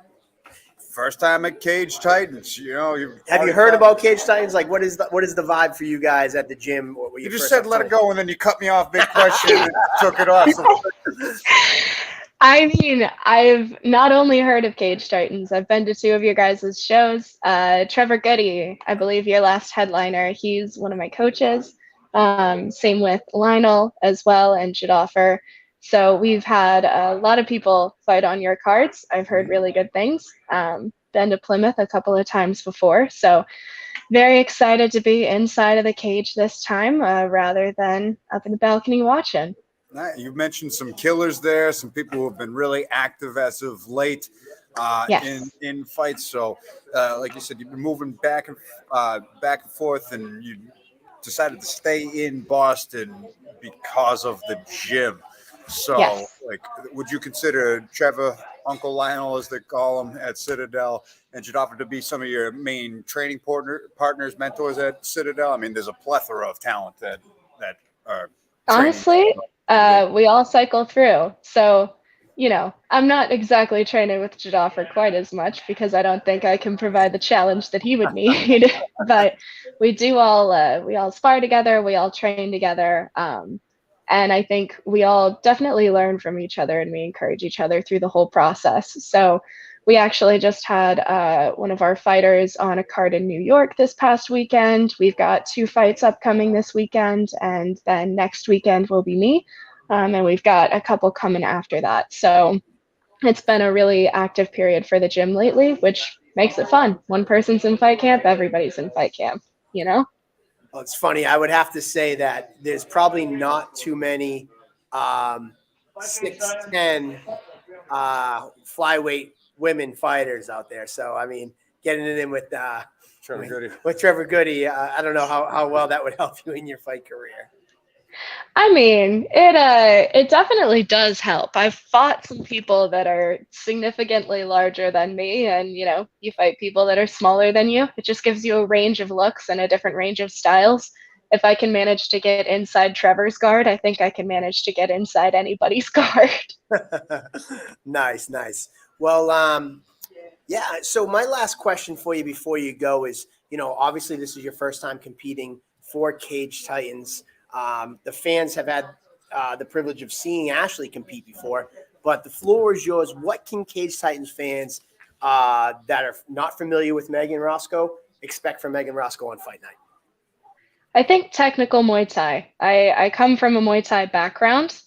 First time at Cage Titans. You know, Have you heard about Cage Titans? Like, what is the vibe for you guys at the gym? You just said let it go, and then you cut me off mid-question and took it off. I mean, I've not only heard of Cage Titans, I've been to 2 of your guys' shows. Trevor Goody, I believe your last headliner, he's one of my coaches. Same with Lionel as well, and Jadoffer. So we've had a lot of people fight on your cards. I've heard really good things. Been to Plymouth a couple of times before. So very excited to be inside of the cage this time rather than up in the balcony watching. You mentioned some killers there, some people who have been really active as of late Yes. in fights. So like you said, you've been moving back and forth, and you decided to stay in Boston because of the gym. So, Yes. like, would you consider Trevor, Uncle Lionel, as they call him at Citadel, and Jadoffer to be some of your main training partners, mentors at Citadel? I mean, there's a plethora of talent that are honestly, we all cycle through. So, you know, I'm not exactly training with Jadoffer quite as much because I don't think I can provide the challenge that he would need. But we do all spar together, we all train together. And I think we all definitely learn from each other, and we encourage each other through the whole process. So we actually just had one of our fighters on a card in New York this past weekend. We've got 2 fights upcoming this weekend, and then next weekend will be me. And we've got a couple coming after that. So it's been a really active period for the gym lately, which makes it fun. One person's in fight camp, everybody's in fight camp, you know? Well, it's funny. I would have to say that there's probably not too many 6'10" flyweight women fighters out there. So, I mean, getting it in with Trevor Goody, I don't know how well that would help you in your fight career. I mean, it definitely does help. I've fought some people that are significantly larger than me, and you know, you fight people that are smaller than you. It just gives you a range of looks and a different range of styles. If I can manage to get inside Trevor's guard, I think I can manage to get inside anybody's guard. Nice. Well, yeah. So my last question for you before you go is, you know, obviously this is your first time competing for Cage Titans. The fans have had the privilege of seeing Ashley compete before, but the floor is yours. What can Cage Titans fans that are not familiar with Megan Roscoe expect from Megan Roscoe on fight night? I think technical Muay Thai. I come from a Muay Thai background.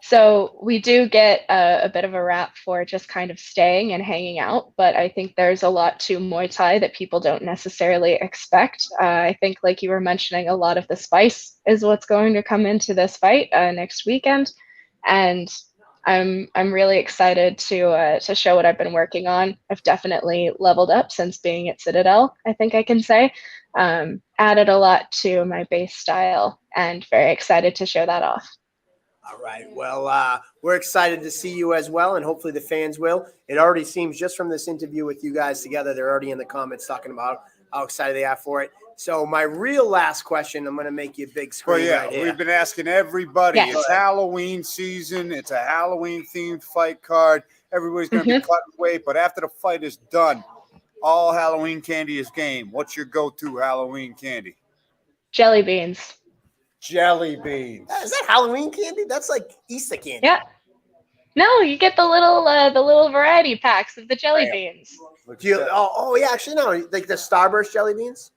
So we do get a bit of a rap for just kind of staying and hanging out, but I think there's a lot to Muay Thai that people don't necessarily expect. I think, like you were mentioning, a lot of the spice is what's going to come into this fight next weekend, and I'm really excited to show what I've been working on. I've definitely leveled up since being at Citadel, I think I can say. Added a lot to my base style, and very excited to show that off. All right. Well, we're excited to see you as well, and hopefully the fans will. It already seems just from this interview with you guys together, they're already in the comments talking about how excited they are for it. So my real last question, I'm going to make you a big screen right here. We've been asking everybody. Yes. It's Halloween season. It's a Halloween-themed fight card. Everybody's going to be cutting weight, but after the fight is done, all Halloween candy is game. What's your go-to Halloween candy? Jelly beans. Jelly beans. Is that Halloween candy? That's like Easter candy. Yeah. No, you get the little variety packs of the jelly beans. Yeah, actually, no, like the Starburst jelly beans.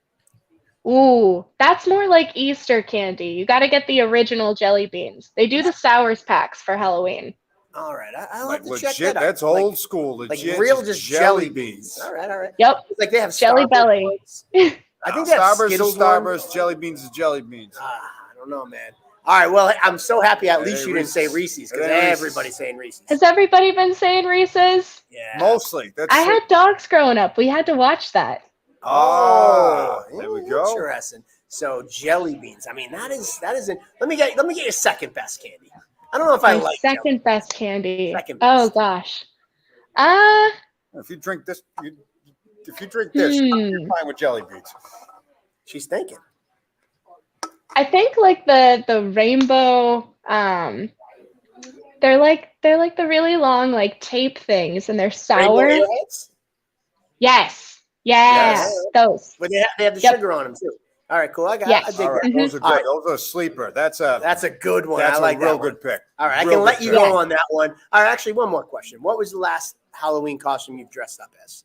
Ooh, that's more like Easter candy. You got to get the original jelly beans. They do the sours packs for Halloween. All right, I'll Like have to check legit, that out. that's Like, old school. like Legit, real, just jelly beans. beans. All right, all right. Yep. It's like they have Jelly Starburst belly. ones. I think they have Starburst is Skittles ones. Starburst, jelly beans is jelly beans. I don't know, man. All right, well, I'm so happy at least Hey, you didn't say Reese's. Reese's because Hey, Reese's. everybody's saying Reese's. Has everybody been saying Reese's? Yeah. Mostly. That's I had dogs growing up. We had to watch that. Oh, there we go. Interesting. So jelly beans. I mean, that isn't. Let me get your second best candy. I don't know if I My like second jelly. best candy. Second Oh best. gosh. If you drink this, you're fine with jelly beans. She's thinking. I think like the rainbow. They're like the really long like tape things, and they're sour. Rainbow Airheads? Yes. Yeah. Yes. Those. But they have the Yep. sugar on them too. All right, cool. I got. Yes. I dig All right, that. those are good. All right. Those are a sleeper. That's a good one. That's I like a real that one. good pick. All right, Real I can good let you pick. go on that one. All right, actually, one more question. What was the last Halloween costume you've dressed up as?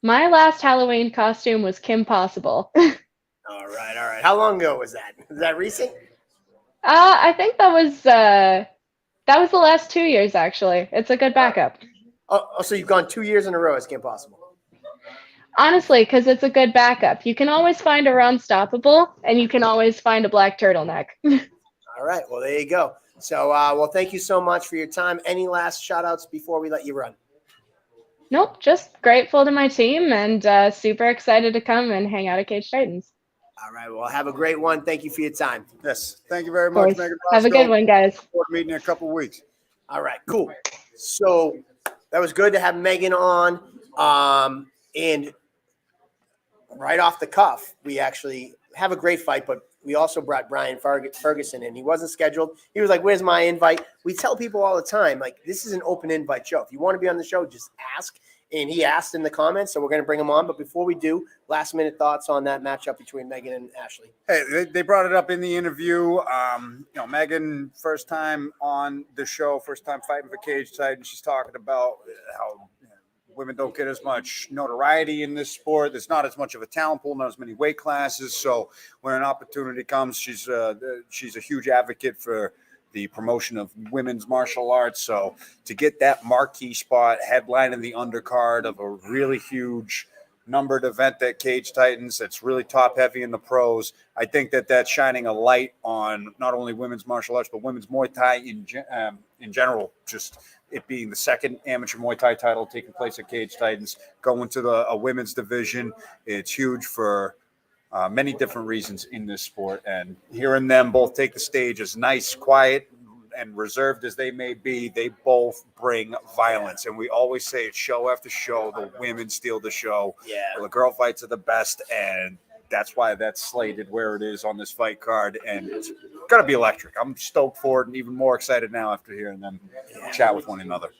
My last Halloween costume was Kim Possible. All right. How long ago was that? Is that recent? I think that was the last 2 years actually. It's a good backup. Oh, so you've gone 2 years in a row as Kim Possible. Honestly, because it's a good backup. You can always find a Unstoppable, and you can always find a black turtleneck. All right, well, there you go. So, well, thank you so much for your time. Any last shout-outs before we let you run? Nope, just grateful to my team and super excited to come and hang out at Cage Titans. All right, well, have a great one. Thank you for your time. Yes, thank you very Of much, course. Megan. Have a good one, guys. Look forward to meeting in a couple of weeks. All right, cool. So that was good to have Megan on. And right off the cuff, we actually have a great fight, but we also brought Brian Ferguson in. He wasn't scheduled. He was like, where's my invite? We tell people all the time, like, this is an open invite show. If you want to be on the show, just ask. And he asked in the comments, so we're going to bring him on. But before we do, last minute thoughts on that matchup between Megan and Ashley. Hey, they brought it up in the interview. Megan, first time on the show, first time fighting for Cage Titans. She's talking about how women don't get as much notoriety in this sport. There's not as much of a talent pool, not as many weight classes. So when an opportunity comes, she's a huge advocate for the promotion of women's martial arts. So to get that marquee spot, headlining the undercard of a really huge numbered event at Cage Titans that's really top heavy in the pros, I think that's shining a light on not only women's martial arts, but women's Muay Thai in general. Just it being the second amateur Muay Thai title taking place at Cage Titans, going to a women's division. It's huge for many different reasons in this sport, and hearing them both take the stage, as nice, quiet, and reserved as they may be, they both bring violence. And we always say it show after show, the women steal the show. Yeah. The girl fights are the best, and that's why that's slated where it is on this fight card, and it's going to be electric. I'm stoked for it, and even more excited now after hearing them chat with one another.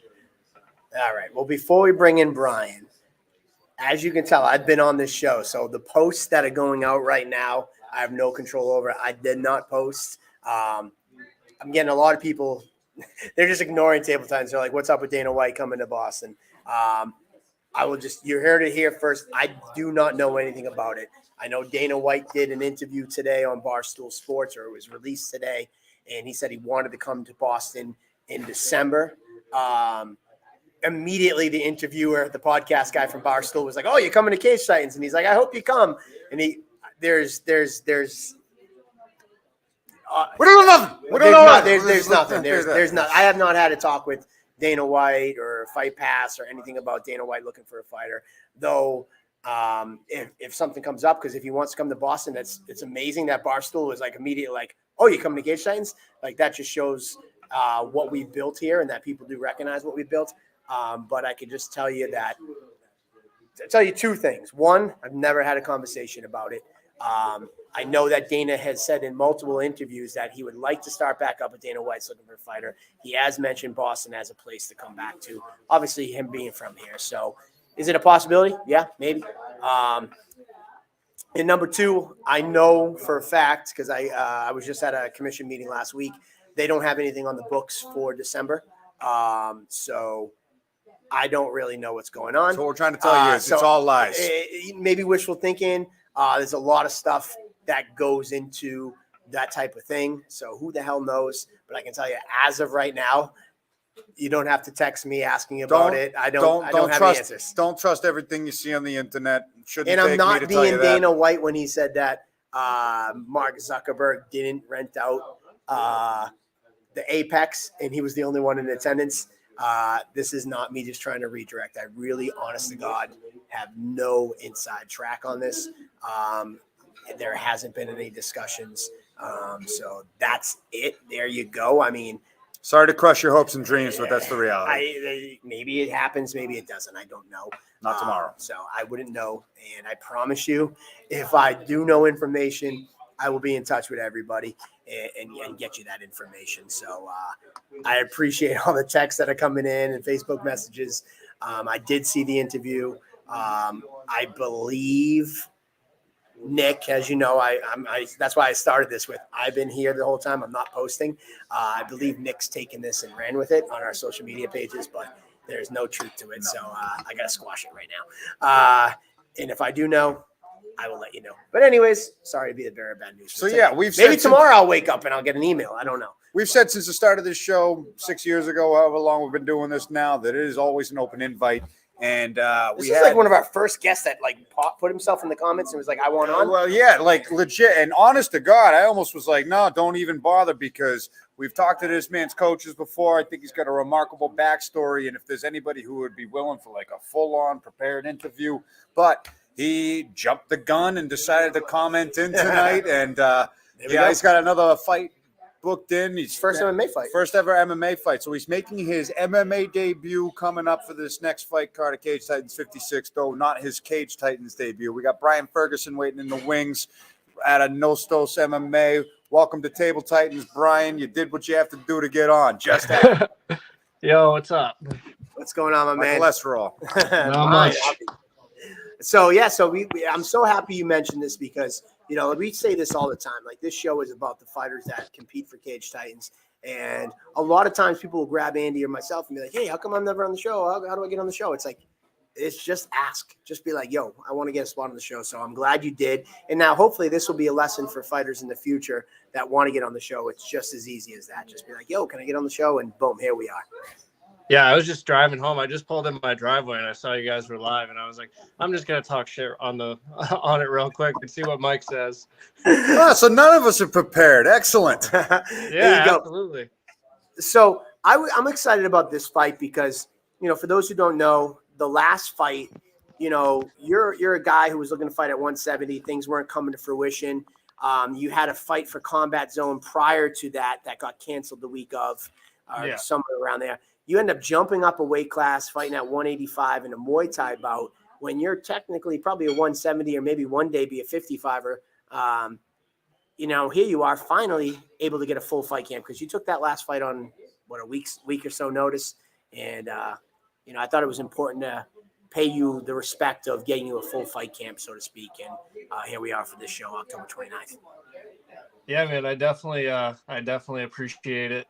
All right. Well, before we bring in Brian, as you can tell, I've been on this show. So the posts that are going out right now, I have no control over. I did not post. I'm getting a lot of people. They're just ignoring Table Times. They're like, what's up with Dana White coming to Boston? You're here to hear first. I do not know anything about it. I know Dana White did an interview today on Barstool Sports, or it was released today. And he said he wanted to come to Boston in December. Immediately the interviewer, the podcast guy from Barstool, was like, "Oh, you're coming to Cage Titans," and he's like, "I hope you come." And there's we don't know nothing. We don't know there's nothing. There's not. I have not had a talk with Dana White or Fight Pass or anything about Dana White looking for a fighter. Though, if something comes up, because if he wants to come to Boston, it's amazing that Barstool is like immediately like, "Oh, you're coming to Cage Titans?" Like that just shows what we've built here and that people do recognize what we've built. But I can just tell you two things. One, I've never had a conversation about it. I know that Dana has said in multiple interviews that he would like to start back up with Dana White's looking for a fighter. He has mentioned Boston as a place to come back to. Obviously, him being from here. So is it a possibility? Yeah, maybe. And number two, I know for a fact, because I was just at a commission meeting last week, they don't have anything on the books for December. So I don't really know what's going on. So we're trying to tell you it's all lies. Maybe wishful thinking. There's a lot of stuff that goes into that type of thing. So who the hell knows? But I can tell you, as of right now, you don't have to text me asking about it. I don't have trust, the answers. Don't trust everything you see on the internet. Shouldn't And I'm take me not to tell you being that. Dana White when he said that Mark Zuckerberg didn't rent out the Apex and he was the only one in attendance. This is not me just trying to redirect. I really, honest to God, have no inside track on this. There hasn't been any discussions. So that's it. There you go. I mean, sorry to crush your hopes and dreams, but that's the reality. Maybe it happens. Maybe it doesn't. I don't know. Not tomorrow. So I wouldn't know. And I promise you, if I do know information, I will be in touch with everybody and get you that information. So I appreciate all the texts that are coming in and Facebook messages. I did see the interview. I believe Nick, as you know, that's why I started this with, I've been here the whole time. I'm not posting. I believe Nick's taken this and ran with it on our social media pages, but there's no truth to it. So I got to squash it right now. And if I do know, I will let you know. But anyways, sorry to be the bearer of bad news. So yeah, maybe tomorrow I'll wake up and I'll get an email. I don't know. We've said since the start of this show, 6 years ago, however long we've been doing this now, that it is always an open invite. And this is like one of our first guests that like put himself in the comments and was like, I want on. Well, yeah, like legit. And honest to God, I almost was like, no, don't even bother, because we've talked to this man's coaches before. I think he's got a remarkable backstory. And if there's anybody who would be willing for like a full-on prepared interview, but he jumped the gun and decided to comment in tonight. And he's got another fight booked in. He's first MMA fight. First ever MMA fight. So he's making his MMA debut coming up for this next fight card at Cage Titans 56, though not his Cage Titans debut. We got Brian Ferguson waiting in the wings at a Nostos MMA. Welcome to Table Titans, Brian. You did what you have to do to get on. Just that. Yo, what's up? What's going on, my man? Cholesterol. Not much. So I'm so happy you mentioned this because, you know, we say this all the time. Like, this show is about the fighters that compete for Cage Titans. And a lot of times people will grab Andy or myself and be like, hey, how come I'm never on the show? How do I get on the show? It's like, it's just ask. Just be like, yo, I want to get a spot on the show. So I'm glad you did. And now hopefully this will be a lesson for fighters in the future that want to get on the show. It's just as easy as that. Just be like, yo, can I get on the show? And boom, here we are. Yeah, I was just driving home. I just pulled in my driveway and I saw you guys were live, and I was like, I'm just gonna talk shit on it real quick and see what Mike says. So none of us are prepared. Excellent. Yeah, absolutely. So I'm excited about this fight because, you know, for those who don't know, the last fight, you know, you're a guy who was looking to fight at 170. Things weren't coming to fruition. You had a fight for Combat Zone prior to that got canceled the week of, somewhere around there. You end up jumping up a weight class, fighting at 185 in a Muay Thai bout when you're technically probably a 170 or maybe one day be a 55er. You know, here you are finally able to get a full fight camp because you took that last fight on a week or so notice. And, you know, I thought it was important to pay you the respect of getting you a full fight camp, so to speak. And here we are for this show, October 29th. Yeah, man, I definitely appreciate it.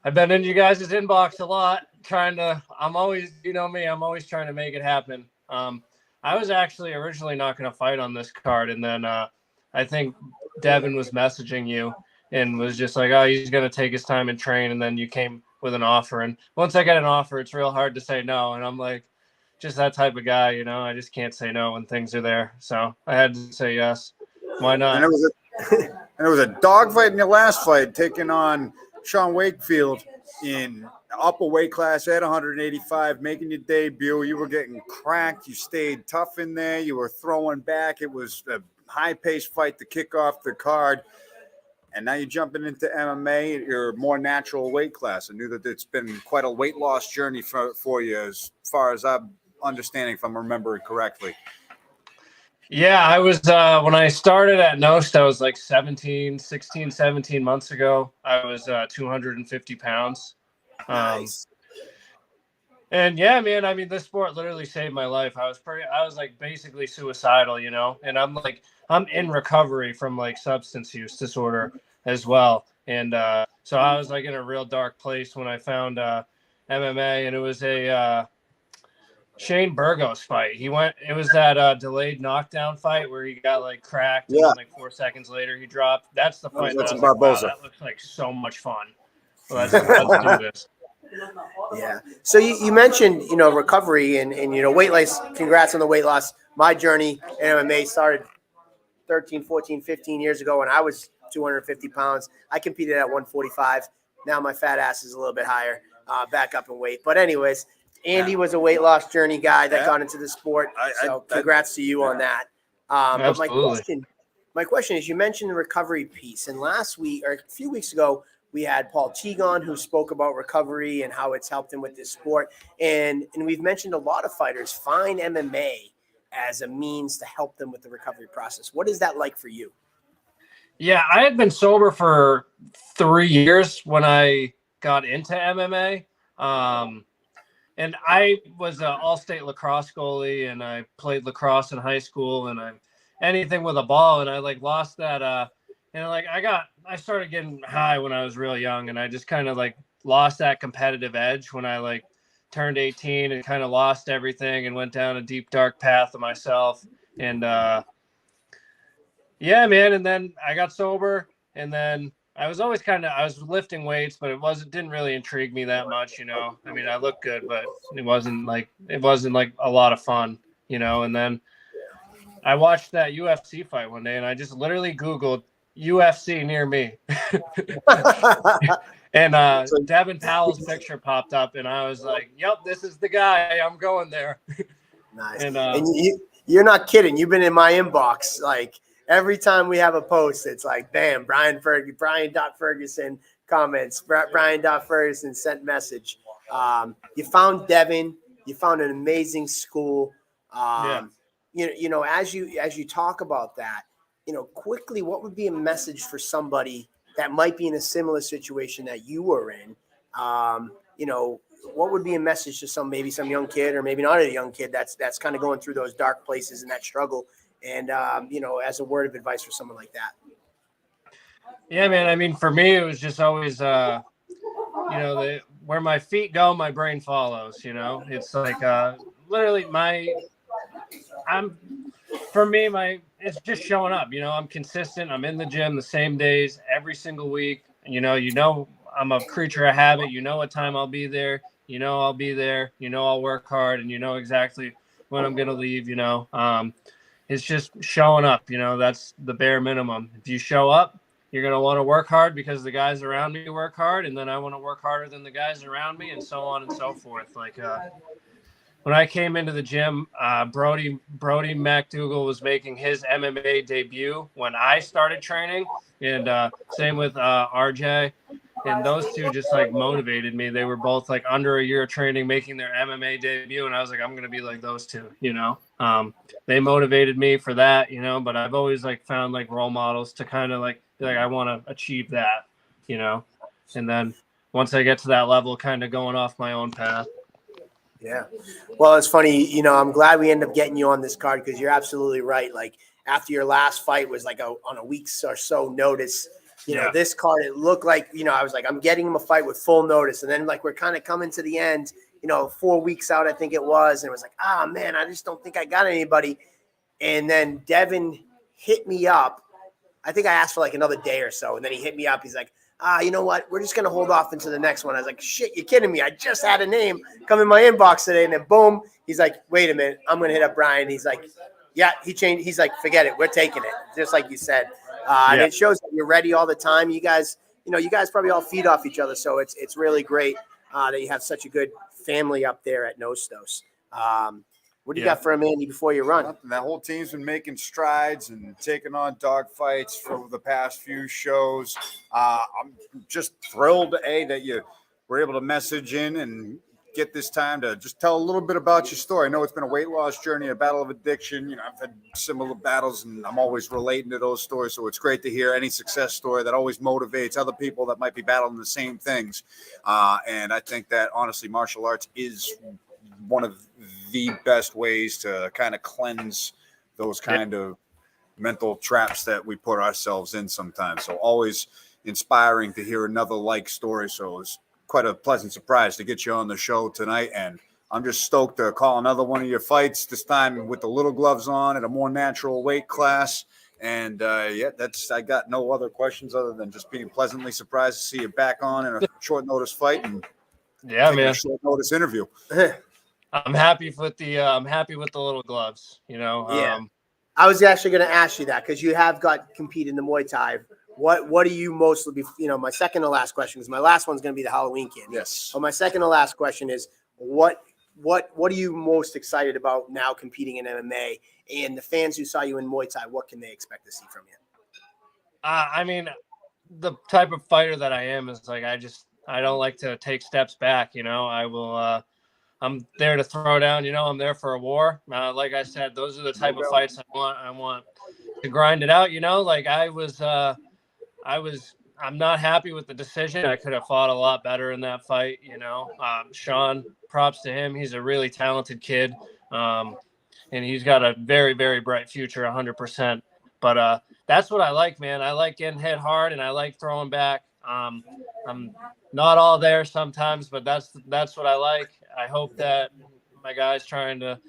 I've been in you guys' inbox a lot I'm always, you know me, I'm always trying to make it happen. I was actually originally not going to fight on this card. And then I think Devin was messaging you and was just like, oh, he's going to take his time and train. And then you came with an offer. And once I get an offer, it's real hard to say no. And I'm like, just that type of guy, you know, I just can't say no when things are there. So I had to say yes. Why not? And it was a dogfight in your last fight, taking on Sean Wakefield in upper weight class at 185, making your debut. You were getting cracked. You stayed tough in there. You were throwing back. It was a high-paced fight to kick off the card. And now you're jumping into MMA at your more natural weight class. I knew that it's been quite a weight loss journey for you as far as I'm understanding, if I'm remembering correctly. Yeah, I was when I started at Nost, I was like 17 months ago. I was 250 pounds. Nice. And yeah, man, I mean, this sport literally saved my life. I was like basically suicidal, you know, and I'm in recovery from like substance use disorder as well. And so I was like in a real dark place when I found MMA, and it was Shane Burgos fight. It was that delayed knockdown fight where he got like cracked and Yeah. then like 4 seconds later he dropped. That's the fight that I was like, wow, Barboza. that looks like so much fun. Let's do this. Yeah. So you mentioned, recovery and weight loss. Congrats on the weight loss. My journey in MMA started 13, 14, 15 years ago when I was 250 pounds. I competed at 145. Now my fat ass is a little bit higher, back up in weight. But anyways, Andy was a weight loss journey guy that got into the sport. So congrats to you on that. But my question is, you mentioned the recovery piece. And last week, or a few weeks ago, we had Paul Teagon, who spoke about recovery and how it's helped him with this sport. And we've mentioned a lot of fighters find MMA as a means to help them with the recovery process. What is that like for you? Yeah, I had been sober for 3 years when I got into MMA. And I was an all-state lacrosse goalie, and I played lacrosse in high school, and anything with a ball, and I like lost that and like I started getting high when I was real young, and I just kind of like lost that competitive edge when I like turned 18 and kind of lost everything and went down a deep dark path of myself. And yeah, man, and then I got sober, and then I was always I was lifting weights, but didn't really intrigue me that much, I mean, I looked good, but it wasn't like a lot of fun, and then I watched that UFC fight one day, and I just literally Googled UFC near me. And Devin Powell's picture popped up, and I was like, yep, this is the guy. I'm going there. Nice. And you're not kidding. You've been in my inbox. Like every time we have a post, it's like, bam, Brian.Ferguson comments, Brian.Ferguson sent message. You found Devin. You found an amazing school. As you talk about that, quickly, what would be a message for somebody that might be in a similar situation that you were in? What would be a message to maybe some young kid, or maybe not a young kid that's kind of going through those dark places and that struggle, and as a word of advice for someone like that? Yeah, man. I mean, for me, it was just always where my feet go, my brain follows. It's like literally it's just showing up. I'm consistent. I'm in the gym the same days every single week. I'm a creature of habit. What time I'll be there. I'll be there. I'll work hard, and exactly when I'm gonna leave. It's just showing up. That's the bare minimum. If you show up, you're gonna want to work hard because the guys around me work hard, and then I want to work harder than the guys around me, and so on and so forth. Like when I came into the gym, Brody McDougal was making his MMA debut when I started training, and same with RJ. And those two just like motivated me. They were both like under a year of training, making their MMA debut, and I was like, I'm gonna be like those two. They motivated me for that. But I've always like found like role models to kind of like be like, I want to achieve that. And then once I get to that level, kind of going off my own path. Yeah. Well, it's funny, I'm glad we ended up getting you on this card, because you're absolutely right. Like after your last fight was like on a week's or so notice, this card, it looked like, I was like, I'm getting him a fight with full notice. And then like, we're kind of coming to the end, 4 weeks out, I think it was. And it was like, man, I just don't think I got anybody. And then Devin hit me up. I think I asked for like another day or so. And then he hit me up. He's like, you know what? We're just going to hold off into the next one. I was like, shit, you're kidding me. I just had a name come in my inbox today. And then boom, he's like, wait a minute. I'm going to hit up Brian. He's like, yeah, he changed. He's like, forget it. We're taking it. Just like you said. And it shows that you're ready all the time. You guys probably all feed off each other. So it's really great that you have such a good family up there at Nostos. What do you got for him, Andy, before you run? That whole team's been making strides and taking on dog fights for the past few shows. I'm just thrilled, that you were able to message in and get this time to just tell a little bit about your story. I know it's been a weight loss journey, a battle of addiction. I've had similar battles, and I'm always relating to those stories. So it's great to hear any success story that always motivates other people that might be battling the same things. And I think that, honestly, martial arts is one of the best ways to kind of cleanse those kind of mental traps that we put ourselves in sometimes. So always inspiring to hear another like story. So it's quite a pleasant surprise to get you on the show tonight. And I'm just stoked to call another one of your fights, this time with the little gloves on at a more natural weight class. And I got no other questions other than just being pleasantly surprised to see you back on in a short notice fight and Yeah, man. a short notice interview. I'm happy with the little gloves. Yeah. I was actually going to ask you that because you have got compete in the Muay Thai. What do you mostly be? My second to last question is my last one's going to be the Halloween candy. Yes. But my second to last question is what are you most excited about now competing in MMA? And the fans who saw you in Muay Thai, what can they expect to see from you? I mean, the type of fighter that I am is like I don't like to take steps back. I will. I'm there to throw down. I'm there for a war. Like I said, those are the type of fights I want. I want to grind it out. Like I'm not happy with the decision. I could have fought a lot better in that fight. Sean, props to him. He's a really talented kid. And he's got a very, very bright future, 100%. But that's what I like, man. I like getting hit hard and I like throwing back. I'm not all there sometimes, but that's what I like. I hope that my guy's trying to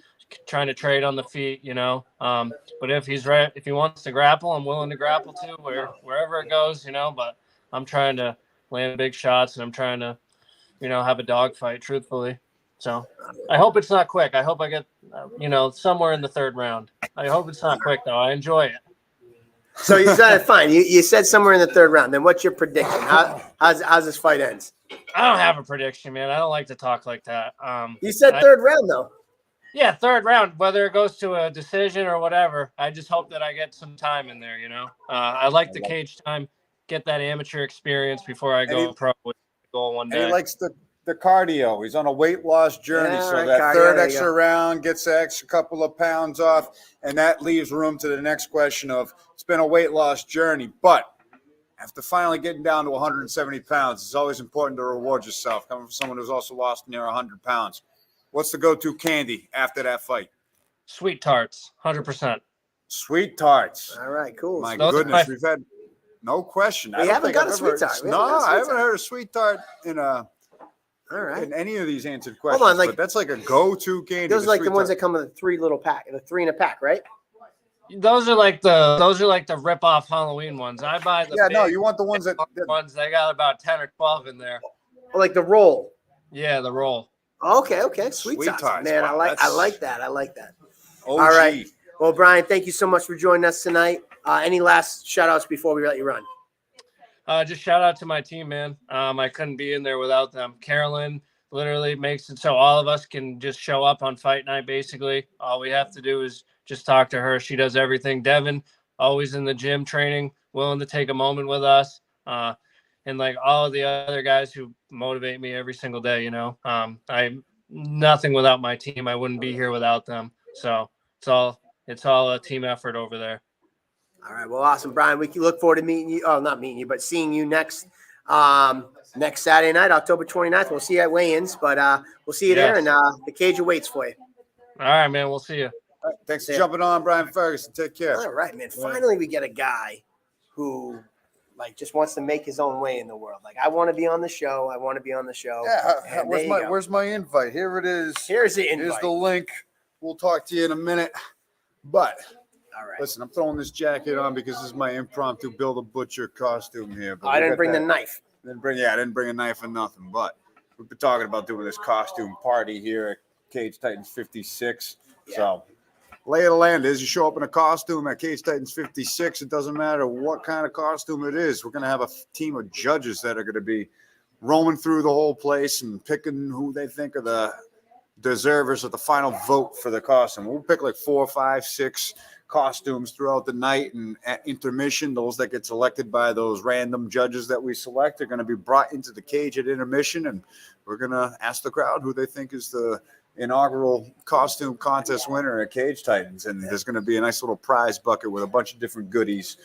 trade on the feet, but if he wants to grapple, I'm willing to grapple too, wherever it goes, but I'm trying to land big shots and I'm trying to, have a dogfight, truthfully. So I hope it's not quick. I hope I get, somewhere in the third round. I hope it's not quick though. I enjoy it. So you said fine. You said somewhere in the third round. Then what's your prediction? How's this fight ends? I don't have a prediction, man. I don't like to talk like that. You said third round though. Yeah, third round, whether it goes to a decision or whatever. I just hope that I get some time in there, I like the cage time, get that amateur experience before I go pro with goal one day. And he likes the cardio. He's on a weight loss journey, so that third extra round gets the extra couple of pounds off, and that leaves room to the next question of it's been a weight loss journey, but after finally getting down to 170 pounds, it's always important to reward yourself, coming from someone who's also lost near 100 pounds. What's the go-to candy after that fight? Sweet tarts, 100%. Sweet tarts. All right, cool. My goodness, we've had no question. We haven't got a sweet tart. I haven't heard a sweet tart in any of these answered questions. Hold on, but that's like a go-to candy. Those are like the ones that come in the 3 in a pack, right? Those are like the rip-off Halloween ones. I buy the you want the ones that they got about 10 or 12 in there. Or like the roll. Yeah, the roll. Okay. Sweet tarts. Man, wow, I like that. OG. All right. Well, Brian, thank you so much for joining us tonight. Any last shout-outs before we let you run? Just shout out to my team, man. I couldn't be in there without them. Carolyn literally makes it so all of us can just show up on fight night, basically. All we have to do is just talk to her. She does everything. Devin, always in the gym training, willing to take a moment with us. And like all of the other guys who motivate me every single day, I'm nothing without my team. I wouldn't be here without them. So it's all a team effort over there. All right. Well, awesome, Brian. We can look forward to meeting you. Oh, not meeting you, but seeing you next Saturday night, October 29th. We'll see you at weigh-ins, but we'll see you there, and the cage awaits for you. All right, man. We'll see you. Right, thanks for jumping on, Brian Ferguson. Take care. All right, man. Finally, we get a guy who just wants to make his own way in the world. Like, I want to be on the show. Yeah. Where's my invite? Here it is. Here's the invite. Here's the link. We'll talk to you in a minute. But all right. Listen, I'm throwing this jacket on because this is my impromptu Bill the Butcher costume here. But I didn't bring the knife. I didn't bring a knife or nothing. But we've been talking about doing this costume party here at Cage Titans 56. Yeah. So lay of the land is you show up in a costume at Cage Titans 56. It doesn't matter what kind of costume it is. We're going to have a team of judges that are going to be roaming through the whole place and picking who they think are the deservers of the final vote for the costume. We'll pick like 4, 5, 6 costumes throughout the night, and at intermission, those that get selected by those random judges that we select are going to be brought into the cage at intermission, and we're going to ask the crowd who they think is the inaugural costume contest winner at Cage Titans. And there's going to be a nice little prize bucket with a bunch of different goodies,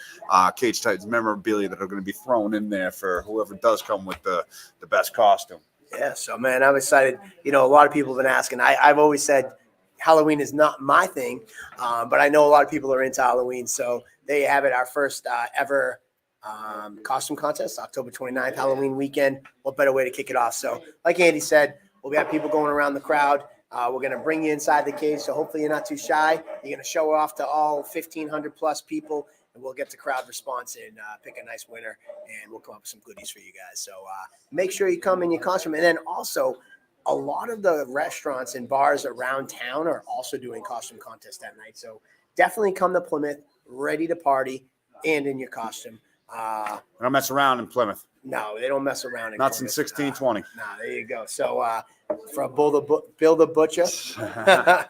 Cage Titans memorabilia that are going to be thrown in there for whoever does come with the best costume. Yeah, so, man, I'm excited. A lot of people have been asking. I've always said Halloween is not my thing, but I know a lot of people are into Halloween. So there you have it, our first ever costume contest, October 29th, Halloween weekend. What better way to kick it off? So like Andy said, we'll have people going around the crowd. We're going to bring you inside the cage, so hopefully you're not too shy. You're going to show off to all 1,500 plus people, and we'll get the crowd response and pick a nice winner, and we'll come up with some goodies for you guys. So make sure you come in your costume. And then also, a lot of the restaurants and bars around town are also doing costume contests that night. So definitely come to Plymouth ready to party and in your costume. I don't mess around in Plymouth. No, they don't mess around. Not since 1620. No, there you go. So for Bill the Butcher, is that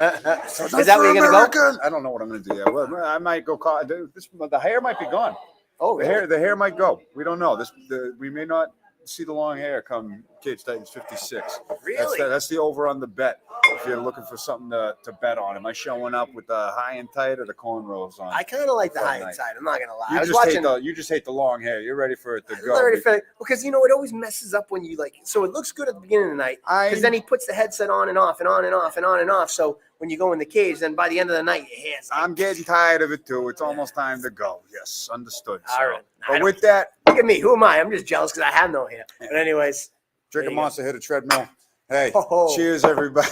where you're going to go? I don't know what I'm going to do yet. Well, I might go. The hair might be gone. Oh, really? The hair might go. We don't know. We may not see the long hair come Cage Titans 56. Really? That's the over on the bet. If you're looking for something to bet on, am I showing up with the high and tight or the cornrows on? I kind of like the high and tight. I'm not gonna lie. You just hate the long hair. You're ready for it to go. Because it always messes up when you So it looks good at the beginning of the night, because then he puts the headset on and off and on and off and on and off. So when you go in the cage, then by the end of the night, your hair's. I'm getting tired of it too. It's almost time to go. Yes, understood. All right. But with that, look at me. Who am I? I'm just jealous because I have no hair. But anyways, drink a Monster, hit a treadmill. Hey, Oh. cheers, everybody.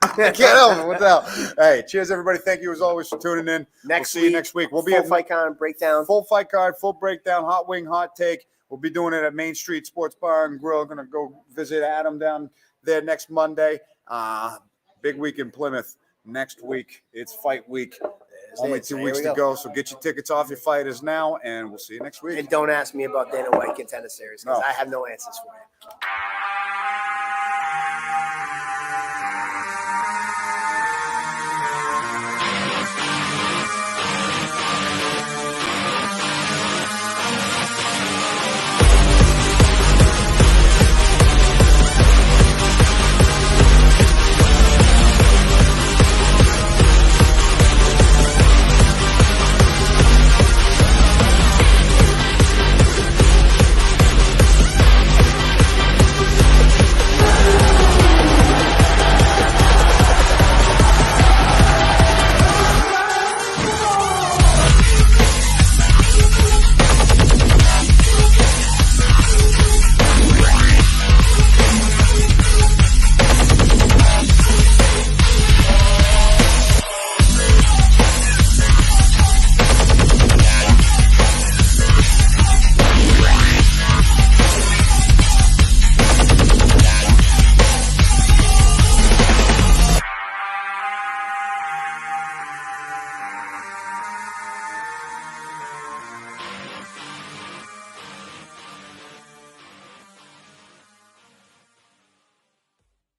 I can't help it. What the hell? Hey, cheers, everybody. Thank you as always for tuning in. We'll see you next week. We'll be at fight card breakdown. Full fight card, full breakdown, hot wing, hot take. We'll be doing it at Main Street Sports Bar and Grill. Going to go visit Adam down there next Monday. Big week in Plymouth. Next week, it's fight week. Only 2 weeks to go, so get your tickets off your fighters now, and we'll see you next week. And don't ask me about Dana White Contender Series, because I have no answers for you.